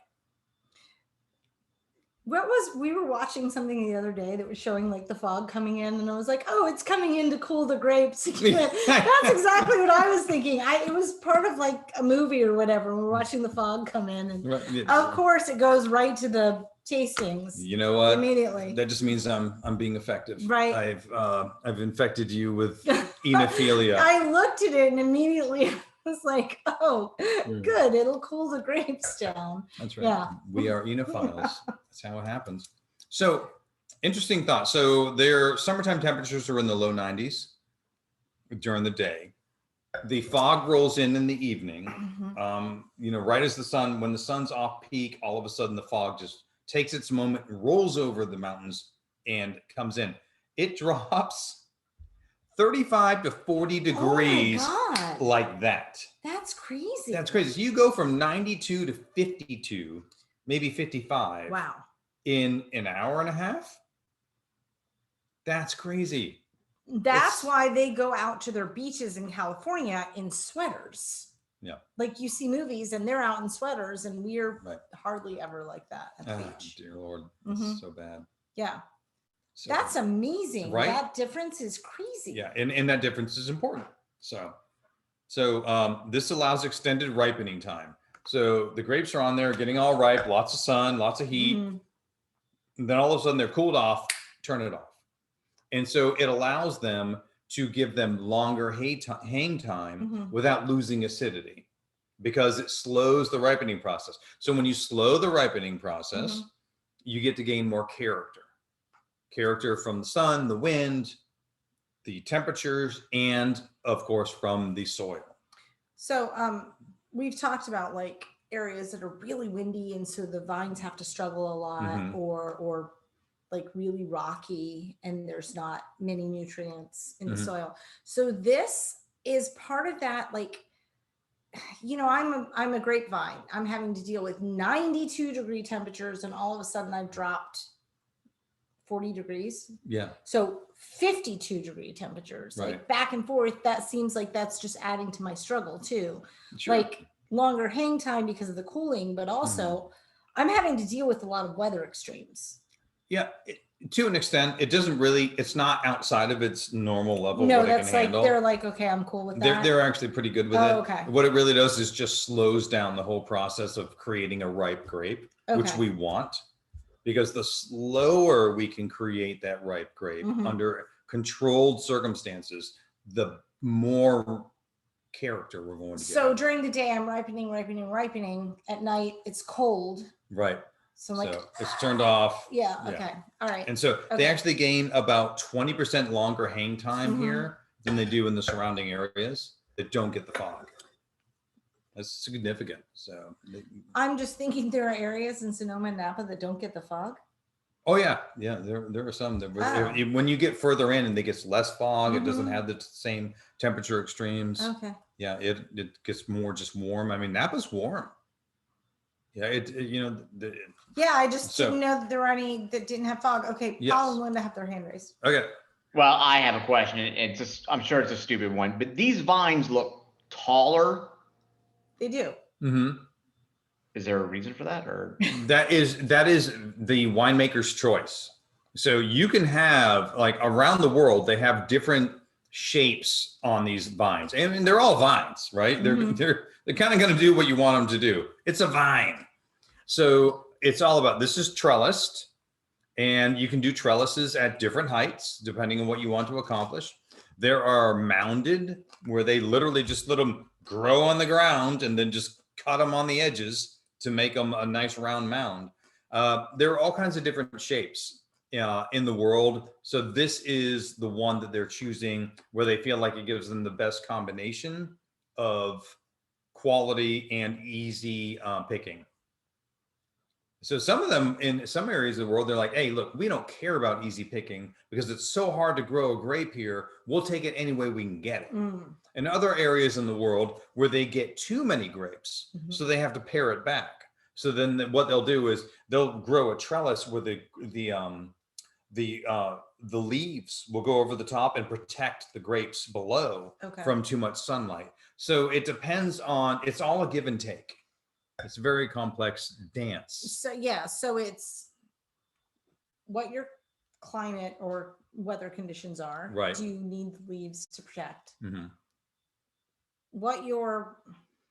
We were watching something the other day that was showing like the fog coming in, and I was like, oh, it's coming in to cool the grapes. That's exactly what I was thinking. It was part of like a movie or whatever. We're watching the fog come in, and of course it goes right to the tastings. You know what? Immediately. That just means I'm being effective. Right. I've infected you with enophilia. I looked at it and immediately was like, oh, good. It'll cool the grapes down. That's right. Yeah. We are enophiles. That's how it happens. So Interesting thought. So their summertime temperatures are in the low 90s during the day. The fog rolls in the evening. Right as when the sun's off peak, all of a sudden the fog just takes its moment and rolls over the mountains and comes in. It drops 35 to 40 degrees like that. That's crazy. That's crazy. So you go from 92 to 52, maybe 55. Wow. In an hour and a half. That's crazy. That's why they go out to their beaches in California in sweaters. Yeah. Like you see movies and they're out in sweaters and we're hardly ever like that at the beach. Dear Lord, it's so bad. Yeah. So, that's amazing. Right? That difference is crazy. Yeah, and that difference is important. So this allows extended ripening time. So the grapes are on there getting all ripe, lots of sun, lots of heat. And then all of a sudden they're cooled off, turn it off. And so it allows them to give them longer hang time without losing acidity, because it slows the ripening process. So when you slow the ripening process, you get to gain more character from the sun, the wind, the temperatures, and of course from the soil. So we've talked about like areas that are really windy and so the vines have to struggle a lot, or like really rocky and there's not many nutrients in the soil. So this is part of that. Like, I'm a grapevine. I'm having to deal with 92-degree temperatures and all of a sudden I've dropped 40 degrees. Yeah. So 52-degree temperatures, like back and forth. That seems like that's just adding to my struggle too. Sure. Like longer hang time because of the cooling, but also I'm having to deal with a lot of weather extremes. Yeah, to an extent, it's not outside of its normal level. No, what that's it can like, handle. they're like, okay, I'm cool with that. They're actually pretty good with it. Okay. What it really does is just slows down the whole process of creating a ripe grape, which we want, because the slower we can create that ripe grape under controlled circumstances, the more character we're going to get. So during the day, I'm ripening. At night, it's cold. Right. So like it's turned off. Yeah. Okay. All right. And so they actually gain about 20% longer hang time here than they do in the surrounding areas that don't get the fog. That's significant. So I'm just thinking there are areas in Sonoma and Napa that don't get the fog. Oh yeah. There are some that when you get further in and it gets less fog, it doesn't have the same temperature extremes. Okay. Yeah, it gets more just warm. I mean, Napa's warm. Yeah, I just didn't know that there were any that didn't have fog. Okay, Paul and Linda have their hand raised. Okay. Well, I have a question. I'm sure it's a stupid one, but these vines look taller. They do. Is there a reason for that, or that is the winemaker's choice? So you can have, like, around the world, they have different shapes on these vines, and they're all vines, right? They're kind of going to do what you want them to do. It's a vine. So it's all about, this is trellised, and you can do trellises at different heights depending on what you want to accomplish. There are mounded, where they literally just let them grow on the ground and then just cut them on the edges to make them a nice round mound. There are all kinds of different shapes in the world. So this is the one that they're choosing where they feel like it gives them the best combination of quality and easy picking. So some of them in some areas of the world, they're like, hey, look, we don't care about easy picking because it's so hard to grow a grape here. We'll take it any way we can get it. In other areas in the world where they get too many grapes, so they have to pare it back. So then what they'll do is they'll grow a trellis where the leaves will go over the top and protect the grapes below from too much sunlight. So it depends on, it's all a give and take. It's a very complex dance. So it's what your climate or weather conditions are. Right. Do you need the leaves to protect?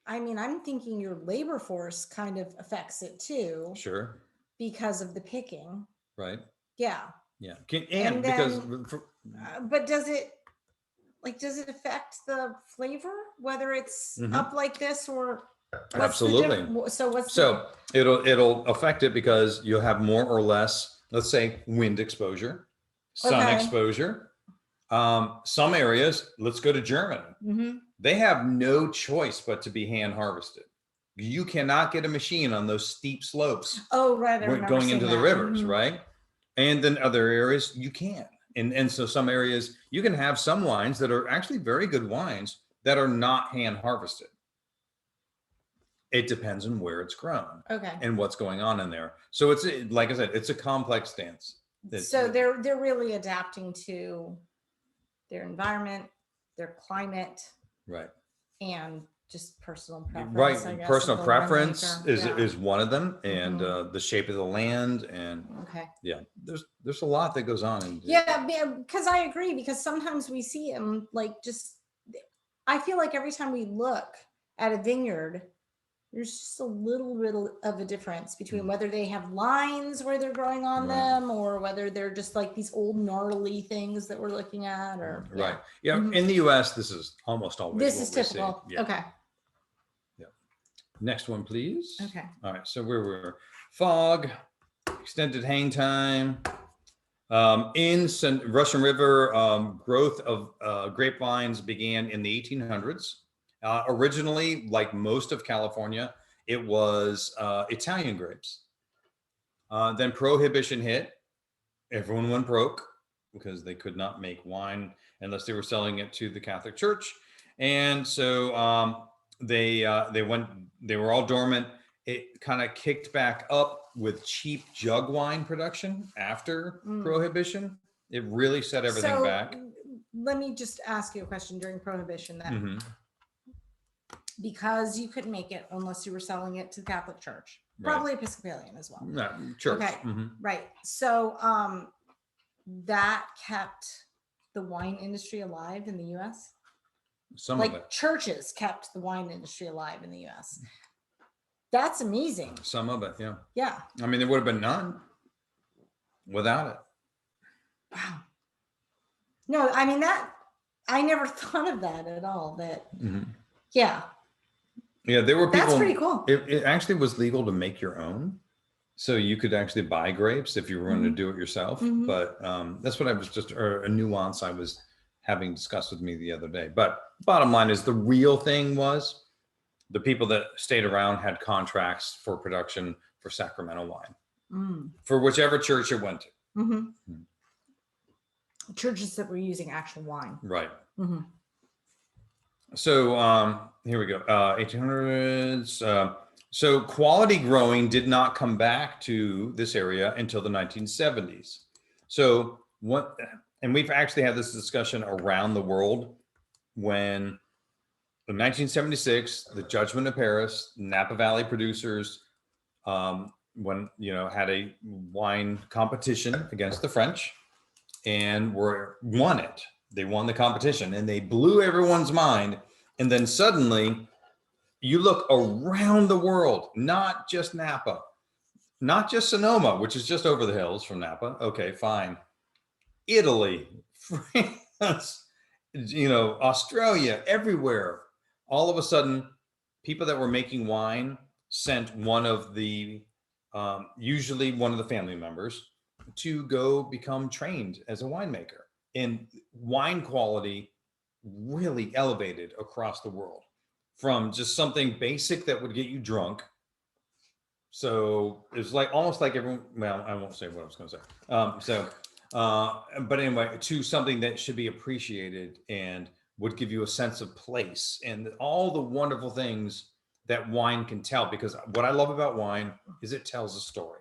I'm thinking your labor force kind of affects it too. Sure. Because of the picking. Right. Yeah. Yeah. But does it affect the flavor, whether it's up like this or? Absolutely. So it'll affect it because you'll have more or less. let's say wind exposure, sun Okay. exposure. Some areas, let's go to Germany. Mhm. They have no choice but to be hand harvested. You cannot get a machine on those steep slopes Oh, right. I remember going seeing into the that. rivers, Mhm. right? And then other areas you can. And so some areas you can have some wines that are actually very good wines that are not hand harvested. It depends on where it's grown Okay. and what's going on in there. So it's, like I said, it's a complex dance. So they're really adapting to their environment, their climate, right. and just personal preference. Right. I guess, Personal of the preference winemaker. is one of them, and Mhm. the shape of the land, and Okay. yeah, there's a lot that goes on. In Yeah, because I agree, because sometimes we see them like just, I feel like every time we look at a vineyard, there's just a little of a difference between whether they have lines where they're growing on Right. them, or whether they're just like these old gnarly things that we're looking at, or Right. Yeah. Mhm. In the U.S., this is almost always This what is we see. typical. Yeah. Okay. Yeah. Next one, please. Okay. All right. So where we're fog, extended hang time. Russian River, growth of grapevines began in the 1800s. Originally, like most of California, it was Italian grapes. Then prohibition hit. Everyone went broke because they could not make wine unless they were selling it to the Catholic Church, and so they were all dormant. It kind of kicked back up with cheap jug wine production after prohibition. It really set everything back. Let me just ask you a question. During prohibition, that Mhm. because you couldn't make it unless you were selling it to the Catholic Church, Right. probably Episcopalian as well. No, church. Okay. Mhm. Right. So that kept the wine industry alive in the US. Some Like of it. churches kept the wine industry alive in the US. That's amazing. Some of it, yeah. Yeah. I mean, there would have been none without it. Wow. No, I mean that I never thought of that at all. That yeah. Yeah, there were people. That's pretty cool. It actually was legal to make your own. So you could actually buy grapes if you were going to do it yourself. But that's what I was just, or a nuance I was having discussed with me the other day. But bottom line is the real thing was the people that stayed around had contracts for production for Sacramento wine for whichever church it went to. Churches that were using actual wine. Right. So here we go. 1800s. So quality growing did not come back to this area until the 1970s. So what, and we've actually had this discussion around the world when in 1976, the Judgment of Paris, Napa Valley producers, when, had a wine competition against the French and won it. They won the competition and they blew everyone's mind. And then suddenly you look around the world, not just Napa, not just Sonoma, which is just over the hills from Napa. Okay, fine. Italy, France, Australia, everywhere. All of a sudden, people that were making wine sent one of the, usually one of the family members, to go become trained as a winemaker. And wine quality really elevated across the world from just something basic that would get you drunk. So it's like almost like everyone, well, I won't say what I was going to say. But anyway, to something that should be appreciated and would give you a sense of place and all the wonderful things that wine can tell. Because what I love about wine is it tells a story.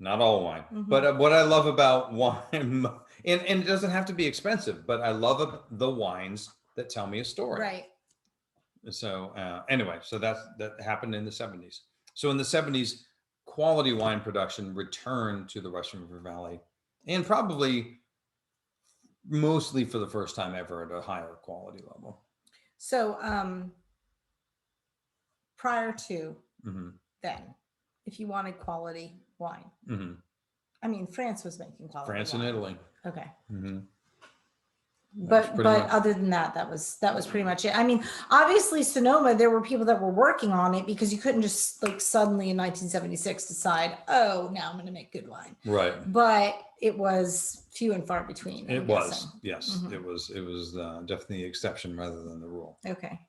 Not all wine, but what I love about wine, and it doesn't have to be expensive, but I love the wines that tell me a story. Right. So anyway, so that happened in the 70s. So in the 70s, quality wine production returned to the Russian River Valley, and probably mostly for the first time ever at a higher quality level. So prior to then, if you wanted quality wine, I mean, France was making quality France wine. and Italy. Okay. But pretty much- other than that, that was pretty much it. I mean, obviously Sonoma, there were people that were working on it because you couldn't just like suddenly in 1976 decide, oh, now I'm going to make good wine. Right. But it was few and far between. I'm It was, guessing. yes, Mhm. it was definitely the exception rather than the rule. Okay.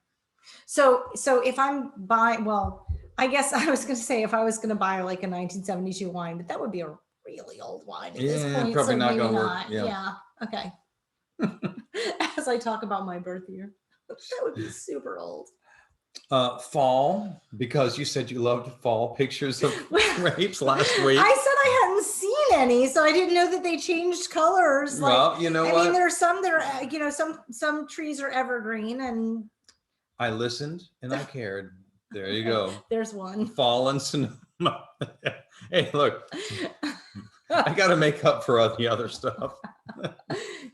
So if I'm buying, well, I guess I was going to say if I was going to buy like a 1972 wine, but that would be a really old wine at this Yeah, point. probably So not maybe gonna work, not. yeah. Yeah. Okay. As I talk about my birth year, that would be super old. Fall, because you said you loved fall pictures of Well, grapes last week. I said I hadn't seen any, so I didn't know that they changed colors. Like, Well, you know I what? mean, there's some that are, some trees are evergreen, and I listened and I cared. There you okay, go. there's one. Fall and Sonoma. Hey, look, I got to make up for all the other stuff.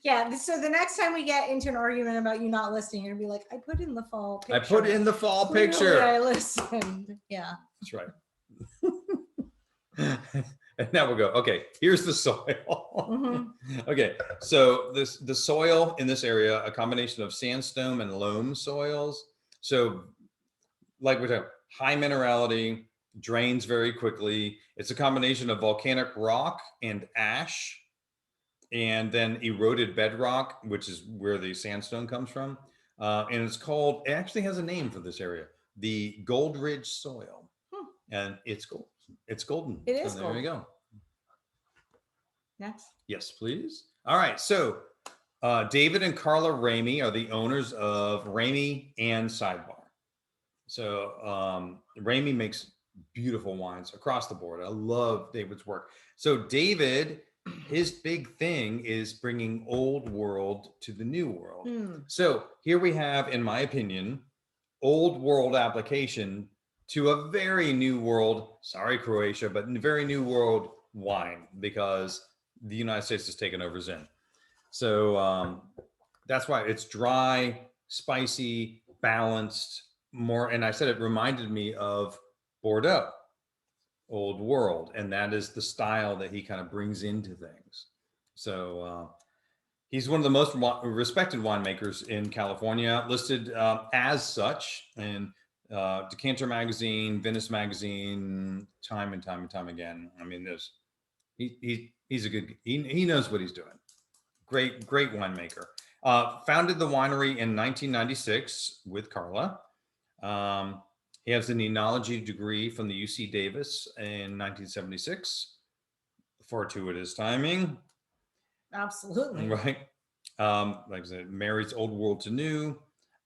Yeah. So the next time we get into an argument about you not listening, you're gonna be like, I put in the fall picture. I put in the fall Clearly picture. I listened. Yeah. That's right. And now we'll go. Okay, here's the soil. Mhm. Okay, so the soil in this area, a combination of sandstone and loam soils. So, like we're talking, high minerality, drains very quickly. It's a combination of volcanic rock and ash, and then eroded bedrock, which is where the sandstone comes from. And it's called. It actually has a name for this area, the Gold Ridge soil, and it's gold. It's golden. It is So there you gold. go. Next. Yes, please. All right. So David and Carla Ramey are the owners of Ramey and Sidebar. So Ramey makes beautiful wines across the board. I love David's work. So David, his big thing is bringing old world to the new world. So here we have, in my opinion, old world application to a very new world, sorry, Croatia, but very new world wine, because the United States has taken over Zin. So that's why it's dry, spicy, balanced, more. And I said it reminded me of Bordeaux, old world. And that is the style that he kind of brings into things. So he's one of the most respected winemakers in California, listed as such in Decanter Magazine, Venice Magazine, time and time again. I mean, he's a good, he knows what he's doing. Great winemaker. Founded the winery in 1996 with Carla. He has an enology degree from the UC Davis in 1976. Fortuitous timing. Absolutely. Right. Like I said, marries old world to new.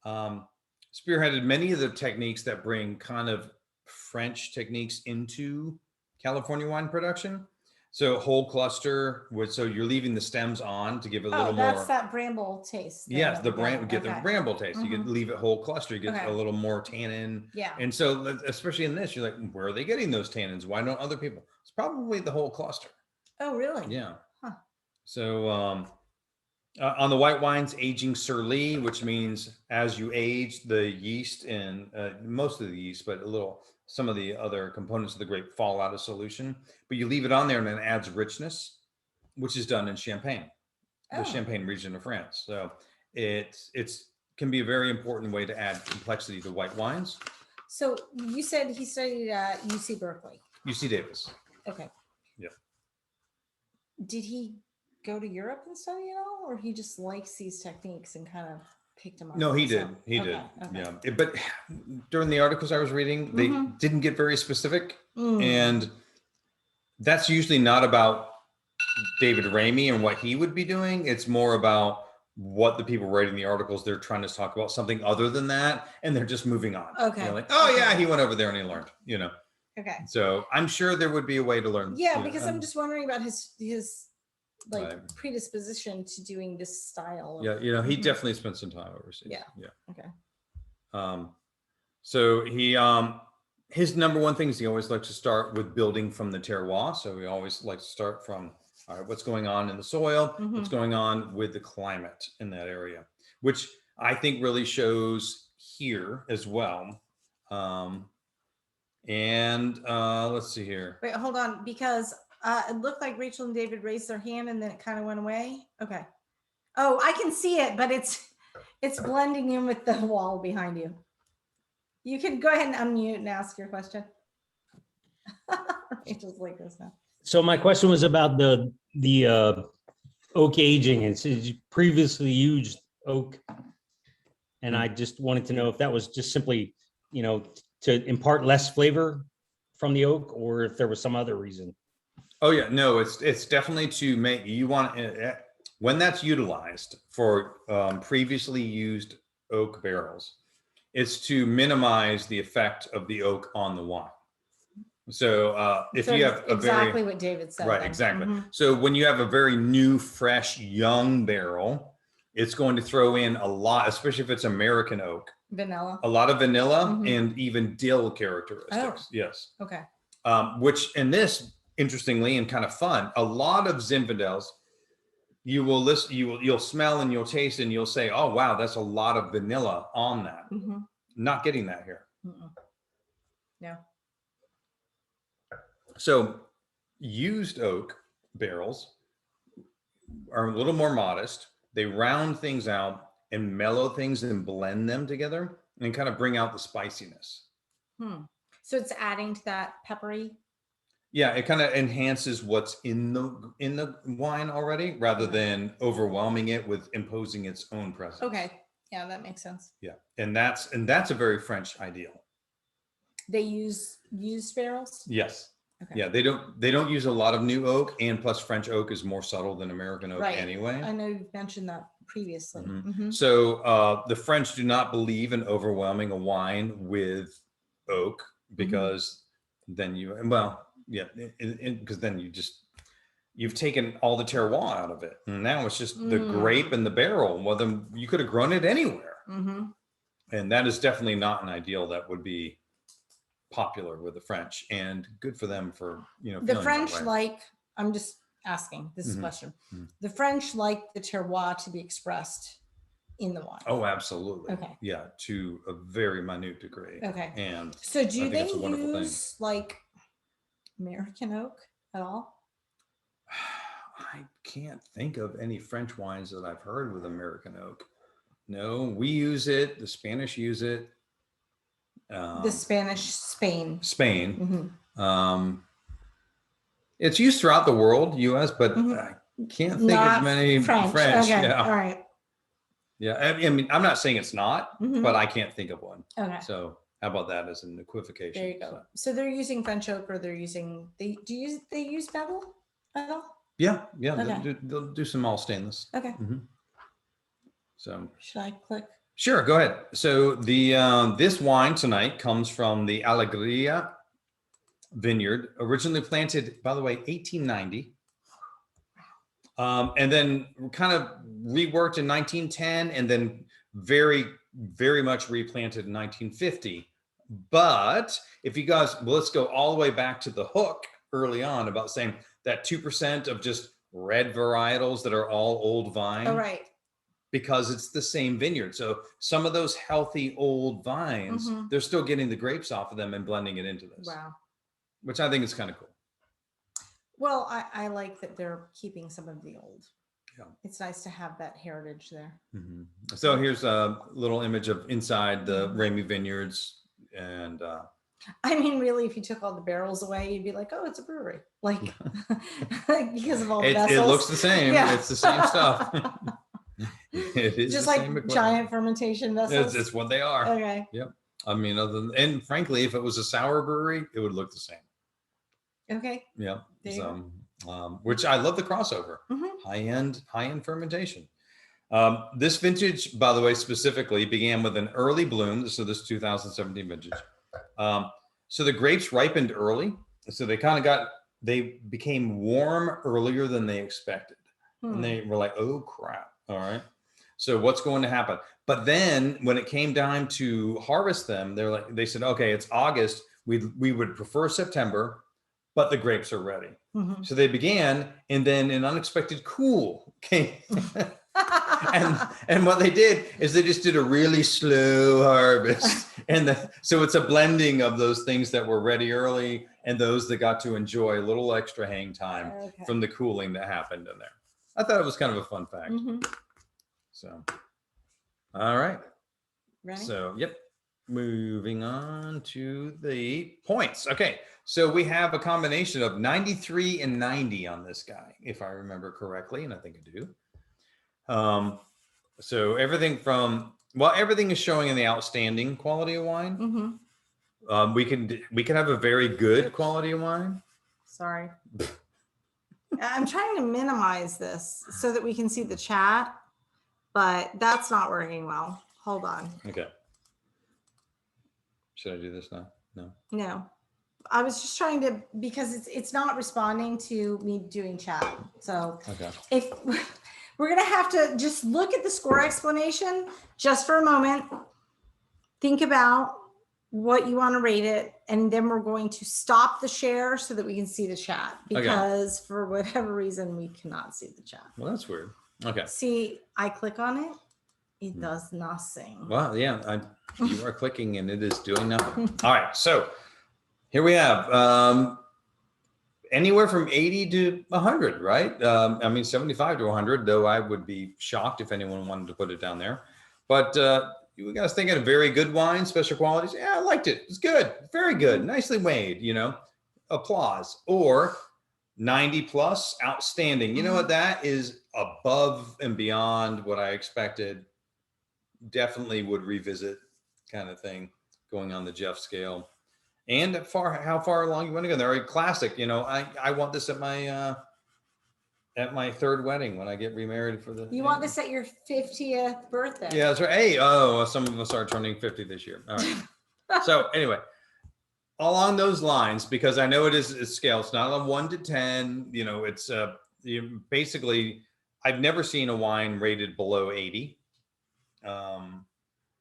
Spearheaded many of the techniques that bring kind of French techniques into California wine production. So whole cluster so you're leaving the stems on to give it a little that's more. that bramble taste. thing Yes, that the we bramble, get the Okay. bramble taste. You can leave it whole cluster, you get a little more tannin. Yeah. And so, especially in this, you're like, where are they getting those tannins? Why don't other people? It's probably the whole cluster. Oh, really? Yeah. Huh. So on the white wines, aging sur lie, which means as you age, the yeast and most of the yeast, but some of the other components of the grape fall out of solution. But you leave it on there and it adds richness, which is done in Champagne, the Champagne region of France. So it's can be a very important way to add complexity to white wines. So you said he studied at UC Berkeley. UC Davis. Okay. Yeah. Did he go to Europe and study it all, or he just likes these techniques and kind of picked them up? No, he did. himself? He Okay, did. okay. Yeah. But during the articles I was reading, they didn't get very specific. And that's usually not about David Ramey and what he would be doing. It's more about what the people writing the articles, they're trying to talk about something other than that. And they're just moving on. Okay. Like, oh yeah, he went over there and he learned, Okay. So I'm sure there would be a way to learn. Yeah, because I'm just wondering about his like Right. predisposition to doing this style. Yeah, he definitely spent some time overseas. Yeah. Yeah. Okay. So he his number one thing is he always likes to start with building from the terroir. So he always likes to start from, all right, what's going on in the soil, what's going on with the climate in that area, which I think really shows here as well. Let's see here. Wait, hold on, because it looked like Rachel and David raised their hand and then it kind of went away. Okay. Oh, I can see it, but it's blending in with the wall behind you. You can go ahead and unmute and ask your question. Rachel's like this now. So my question was about the oak aging. It says you previously used oak, and I just wanted to know if that was just simply, to impart less flavor from the oak, or if there was some other reason. Oh yeah, no, it's definitely to make, you want, when that's utilized for previously used oak barrels, it's to minimize the effect of the oak on the wine. So if So you have a exactly very, what David said. right, then. exactly. Mhm. So when you have a very new, fresh, young barrel, it's going to throw in a lot, especially if it's American oak, Vanilla. a lot of vanilla Mhm. and even dill characteristics. Oh. Yes. Okay. Which in this, interestingly and kind of fun, a lot of Zinfandels, you will listen, you'll smell and you'll taste and you'll say, oh wow, that's a lot of vanilla on that. Mhm. Not getting that here. Mm-mm. No. So used oak barrels are a little more modest. They round things out and mellow things and blend them together and kind of bring out the spiciness. So it's adding to that peppery. Yeah, it kind of enhances what's in the wine already, rather than overwhelming it with imposing its own presence. Okay. Yeah, that makes sense. Yeah, and that's a very French ideal. They use used barrels. Yes. Okay. Yeah, they don't use a lot of new oak, and plus French oak is more subtle than American oak anyway. I know you've mentioned that previously. Mhm. So the French do not believe in overwhelming a wine with oak, because then because then you've taken all the terroir out of it, and now it's just the grape and the barrel. Well, then you could have grown it anywhere, and that is definitely not an ideal that would be popular with the French, and good for them for The French I'm just asking this question. The French like the terroir to be expressed in the wine. Oh, absolutely. Okay. Yeah, to a very minute degree. Okay. And so do they it's a wonderful thing. use like American oak at all? I can't think of any French wines that I've heard with American oak. No, we use it. The Spanish use it. The Spanish, Spain. It's used throughout the world, U.S., but I can't think Not of many French. Okay. Yeah. All right. Yeah. I mean, I'm not saying it's not, but I can't think of one. Okay. So how about that as an equivocation? There you go. So they're using French oak, or they're using they use metal at all? Yeah. Okay. They'll do some all stainless. Okay. So should I click? Sure, go ahead. So the this wine tonight comes from the Alegria vineyard, originally planted, by the way, 1890, and then kind of reworked in 1910, and then very, very much replanted in 1950. But if you guys, let's go all the way back to the hook early on about saying that 2% of just red varietals that are all old vine. Oh, right. Because it's the same vineyard. So some of those healthy old vines, they're still getting the grapes off of them and blending it into this. Wow. Which I think is kind of cool. Well, I like that they're keeping some of the old. Yeah. It's nice to have that heritage there. So here's a little image of inside the Ramey vineyards. And I mean, really, if you took all the barrels away, you'd be like, oh, it's a brewery. Like, because of all the vessels. It looks the same. Yeah. It's the same stuff. It is just like giant fermentation vessels. It's what they are. Okay. Yep. I mean, and frankly, if it was a sour brewery, it would look the same. Okay. Yeah. So, which I love the crossover. High end fermentation. This vintage, by the way, specifically began with an early bloom. So this 2017 vintage. So the grapes ripened early. So they became warm earlier than they expected. And they were like, oh crap. All right. So what's going to happen? But then when it came time to harvest them, they said, okay, it's August. We would prefer September, but the grapes are ready. So they began, and then an unexpected cool came. and what they did is they just did a really slow harvest. So it's a blending of those things that were ready early and those that got to enjoy a little extra hang time from the cooling that happened in there. I thought it was kind of a fun fact. So, all right. Ready? So, yep. Moving on to the points. Okay. So we have a combination of 93 and 90 on this guy, if I remember correctly, and I think I do. So everything from, well, everything is showing in the outstanding quality of wine. We can have a very good quality of wine. Sorry. I'm trying to minimize this so that we can see the chat, but that's not working well. Hold on. Okay. Should I do this now? No. No. I was just trying to, because it's not responding to me doing chat. So Okay. if we're going to have to just look at the score explanation just for a moment, think about what you want to rate it, and then we're going to stop the share so that we can see the chat, because for whatever reason we cannot see the chat. Well, that's weird. Okay. See, I click on it, it does nothing. Well, yeah, you are clicking and it is doing nothing. All right, so here we have anywhere from 80 to 100, right? I mean, 75 to 100, though I would be shocked if anyone wanted to put it down there. But you guys thinking of very good wine, special qualities? Yeah, I liked it. It's good. Very good. Nicely made, you know, applause. Or 90 plus, outstanding. You know what? That is above and beyond what I expected. Definitely would revisit kind of thing going on the Jeff scale. And how far along you want to go? They're a classic. You know, I want this at my third wedding when I get remarried for the. You want this at your 50th birthday? Yeah, that's right. Hey, some of us are turning 50 this year. All right. So anyway, along those lines, because I know it's scale. It's not a 1 to 10. You know, it's basically I've never seen a wine rated below 80.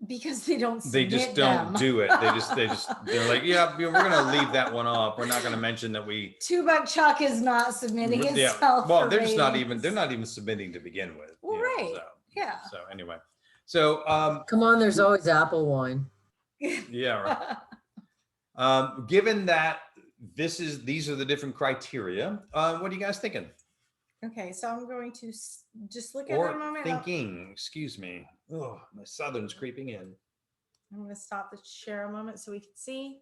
Because they don't. They just don't do it. They're like, yeah, we're gonna leave that one off. We're not gonna mention that we. Two Buck Chuck is not submitting itself. Well, they're not even submitting to begin with. Well, right. So, yeah. So anyway, so Come on, there's always apple wine. Yeah. Right. Given that these are the different criteria, what are you guys thinking? Okay, so I'm going to just look at it a moment. Thinking, excuse me. Oh, my southern's creeping in. I'm going to stop the share a moment so we can see.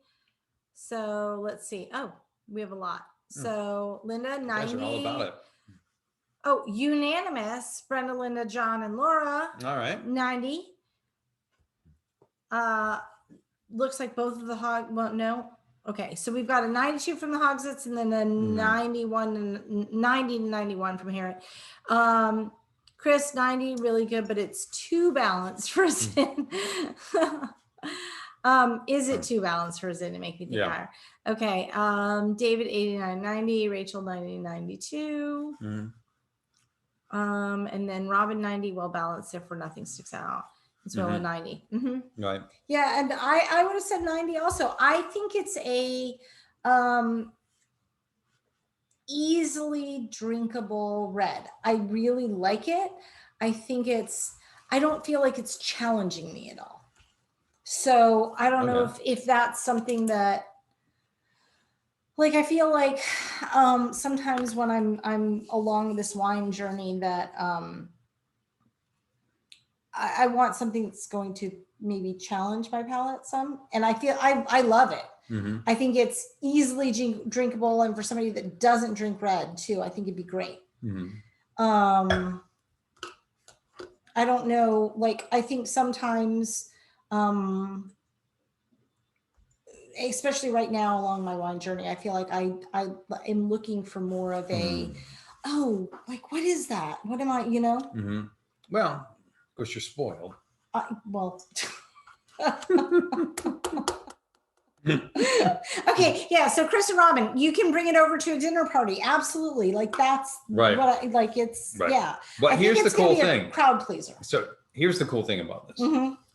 So let's see. Oh, we have a lot. So Linda, 90. You guys are all about it. Oh, unanimous. Brenda, Linda, John, and Laura. All right. 90. Looks like both of the well, no. Okay, so we've got a 92 from the Hogsets and then a 91 and 90 to 91 from here. Chris, 90, really good, but it's too balanced for Zin. Is it too balanced for Zin to make me think higher? Okay, David, 89, 90, Rachel, 90, 92. And then Robin, 90, well balanced, therefore nothing sticks out. As well, a 90. Right. Yeah, and I would have said 90 also. I think it's a easily drinkable red. I really like it. I think I don't feel like it's challenging me at all. So I don't know if that's something that, like, I feel like sometimes when I'm along this wine journey that I want something that's going to maybe challenge my palate some. And I feel I love it. I think it's easily drinkable. And for somebody that doesn't drink red too, I think it'd be great. I don't know. Like, I think sometimes, especially right now along my wine journey, I feel like I am looking for more of a, like, what is that? What am I, you know? Well, of course you're spoiled. Well, okay, yeah. So Chris and Robin, you can bring it over to a dinner party. Absolutely, like that's right. What I like. It's yeah. But here's the cool thing. Crowd pleaser. So here's the cool thing about this.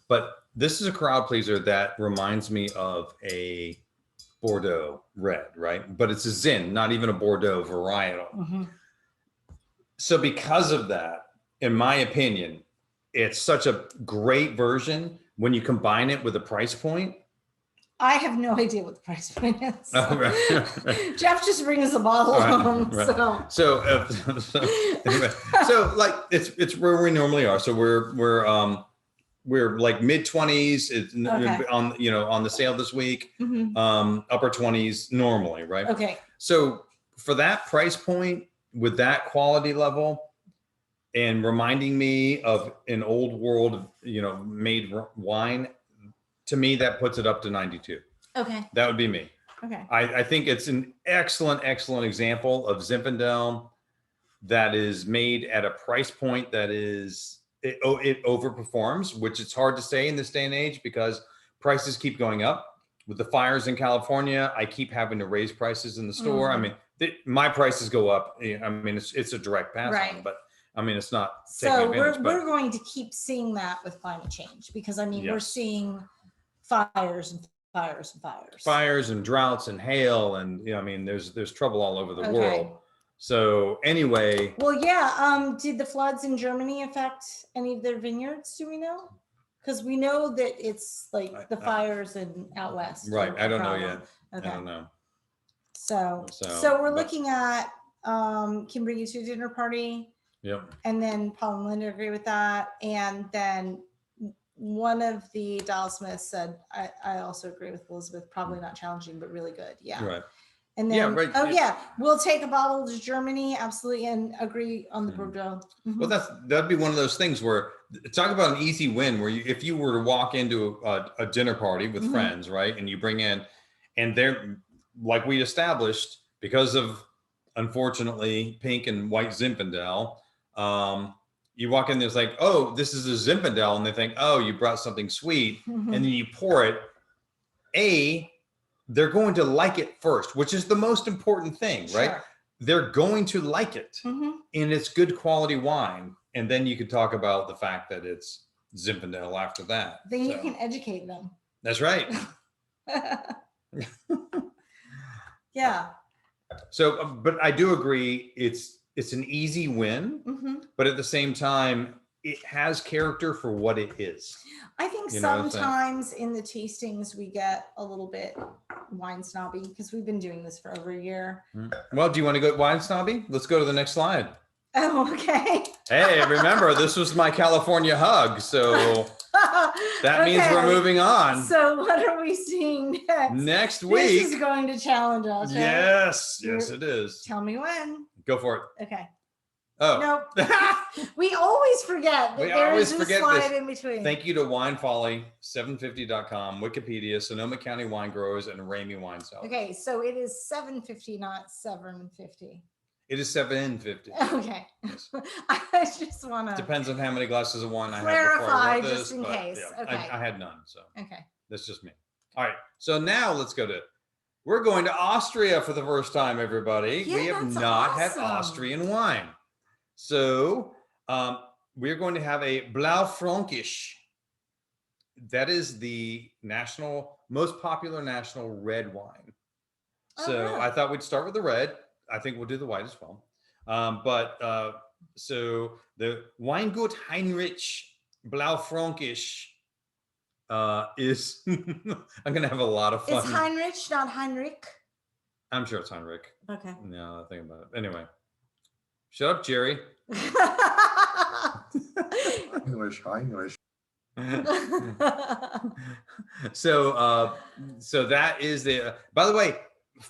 But this is a crowd pleaser that reminds me of a Bordeaux red, right? But it's a Zin, not even a Bordeaux varietal. So because of that, in my opinion, it's such a great version when you combine it with a price point. I have no idea what the price point is. Oh, right. Jeff just brings a bottle Right, home. right. So Anyway, so like it's where we normally are. So we're like mid-20s. It's Okay. on on the sale this week. Mhm. Upper 20s normally, right? Okay. So for that price point with that quality level, and reminding me of an old world, made wine, to me that puts it up to 92. Okay. That would be me. Okay. I think it's an excellent example of Zinfandel that is made at a price point that is it overperforms, which it's hard to say in this day and age because prices keep going up. With the fires in California, I keep having to raise prices in the store. I mean, my prices go up. I mean, it's a direct pass Right. on, but I mean, it's not So taking advantage. we're going to keep seeing that with climate change because I mean we're Yes. seeing fires and fires and fires. Fires and droughts and hail and I mean, there's trouble all over the Okay. world. So anyway, Well, yeah. Did the floods in Germany affect any of their vineyards? Do we know? Because we know that it's like the fires in out west. right? are I a don't know problem. yet. Okay. I don't know. So So, we're but- looking at can bring you to a dinner party, Yep. and then Paul and Linda agree with that, and then one of the Dial Smiths said I also agree with Elizabeth, probably not challenging but really good. Yeah. Right. And Yeah, then right. oh yeah, we'll take a bottle to Germany, absolutely, and agree on the Mhm. Bordeaux. Well, that'd be one of those things where talk about an easy win where if you were to walk into a dinner party with Mhm. friends, right, and you bring in, and they're like we established because of unfortunately pink and white Zinfandel, you walk in, there's like, oh, this is a Zinfandel, and they think, oh, you brought something sweet, Mhm. and then you pour it. They're going to like it first, which is the most important thing, right? Sure. They're going to like it. Mhm. And it's good quality wine. And then you could talk about the fact that it's Zinfandel after that. Then you So, can educate them. that's right. Yeah. So, but I do agree, it's an easy win, Mhm. but at the same time, it has character for what it is. I think You know what I'm saying? sometimes in the tastings we get a little bit wine snobby because we've been doing this for over a year. Well, do you want to go wine snobby? Let's go to the next slide. Oh, okay. Hey, remember, this was my California hug. So that means we're Okay. moving on. So what are we seeing next? Next This week. is going to challenge us, right? Yes, You're- it is. Tell me when. Go for it. Okay. Oh, Nope. We always forget that We there always is this forget slide this. in between. thank you to winefolly750.com, Wikipedia, Sonoma County Wine Growers, and Ramey Wine Cellars. Okay, so it is 750, not 750. It is 750. Okay. Yes. I just want to. Depends on how many glasses of wine I had before I Clarify wrote this, just in but case. yeah, Okay. I had none, so Okay. that's just me. All right, so now we're going to Austria for the first time, everybody. Yeah, we have that's not had awesome. Austrian wine. So we're going to have a Blaufränkisch. That is the most popular national red wine. Oh, So really? I thought we'd start with the red. I think we'll do the white as well. So the Weingut Heinrich Blaufränkisch is, I'm going to have a lot of fun. It's Heinrich, not Heinrich. I'm sure it's Heinrich. Okay. No, I think about it. Anyway, shut up, Jerry. English, English. So that is the. By the way,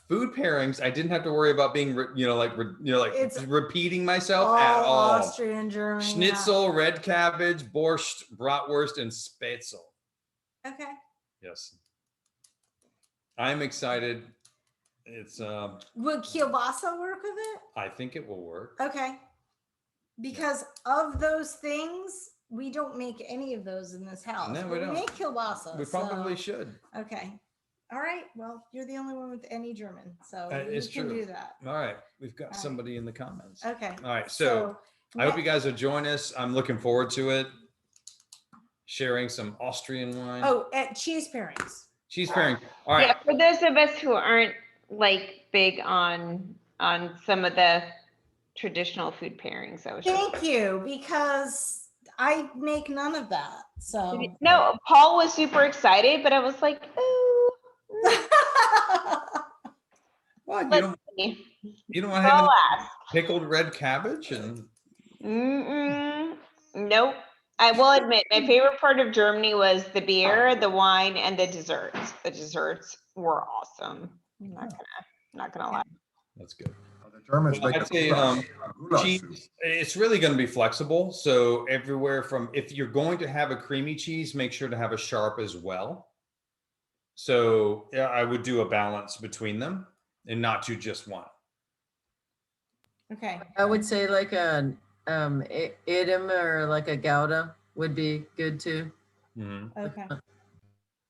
food pairings. I didn't have to worry about being, It's repeating myself at all all. Austrian, German. yeah. Schnitzel, red cabbage, borscht, bratwurst, and spätzle. Okay. Yes, I'm excited. It's. Would kielbasa work with it? I think it will work. Okay. Because of those things, we don't make any of those in this house. No, but we don't. make kielbasa. We probably so- should. Okay. All right. Well, you're the only one with any German, so That you is can true. do that. All right, we've got right. somebody in the comments. Okay. All right, so I hope you guys will join us. I'm looking forward to it. Sharing some Austrian wine. Oh, at cheese pairings. Cheese pairing. All right. Yeah, for those of us who aren't like big on some of the traditional food pairings, I was just Thank you, because I make none of that. So no, Paul was super excited, but I was like, oh, What? Let's see. You don't want to have I'll any ask. pickled red cabbage and Nope. I will admit, my favorite part of Germany was the beer, the wine, and the desserts. The desserts were awesome. I'm not gonna lie. that's good. The Germans Well, make I'd say goulash soup. cheese, it's really going to be flexible. So everywhere from, if you're going to have a creamy cheese, make sure to have a sharp as well. So yeah, I would do a balance between them and not do just one. Okay. I would say like a Idem or like a Gouda would be good too. Okay.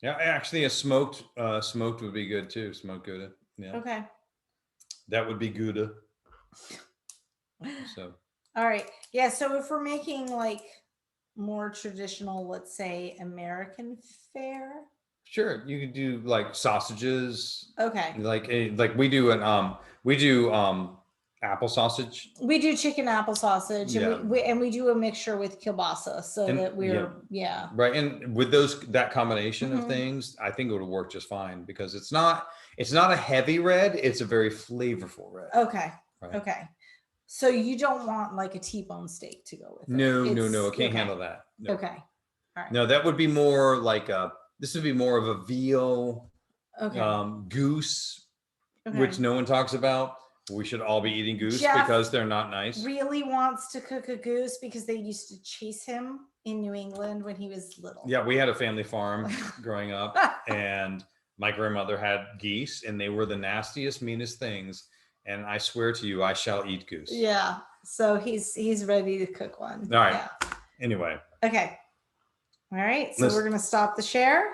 Yeah, actually a smoked would be good too. Smoked Gouda. Yeah. Okay. That would be Gouda. So All right. Yeah. So if we're making like more traditional, let's say American fare. sure, you could do like sausages. Okay. Like we do apple sausage. We do chicken apple sausage, Yeah. and we do a mixture with kielbasa, so And- that we're yeah. Right. And with that combination of Mhm. things, I think it would work just fine because it's not a heavy red, it's a very flavorful red. Okay. Right? Okay. So you don't want like a T-bone steak to go with it. No, I It's- can't okay. handle that. No. Okay. All right. No, that would be more like this would be more of a veal Okay. goose, Okay. which no one talks about. We should all be eating goose Jeff because they're not nice. Really wants to cook a goose because they used to chase him in New England when he was little. Yeah, we had a family farm growing up, and my grandmother had geese, and they were the nastiest, meanest things. And I swear to you, I shall eat goose. Yeah. So he's ready to cook one. All right. Yeah. Anyway, Okay. All right. So Let's- we're gonna stop the share.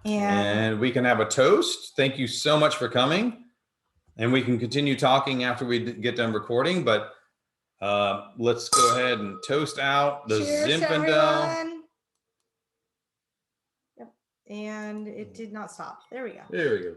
and we can have a toast. Thank you so much for coming. And we can continue talking after we get done recording, but let's go ahead and toast out the Cheers, Zinfandel. everyone. Yep. And it did not stop. There we go. There we go.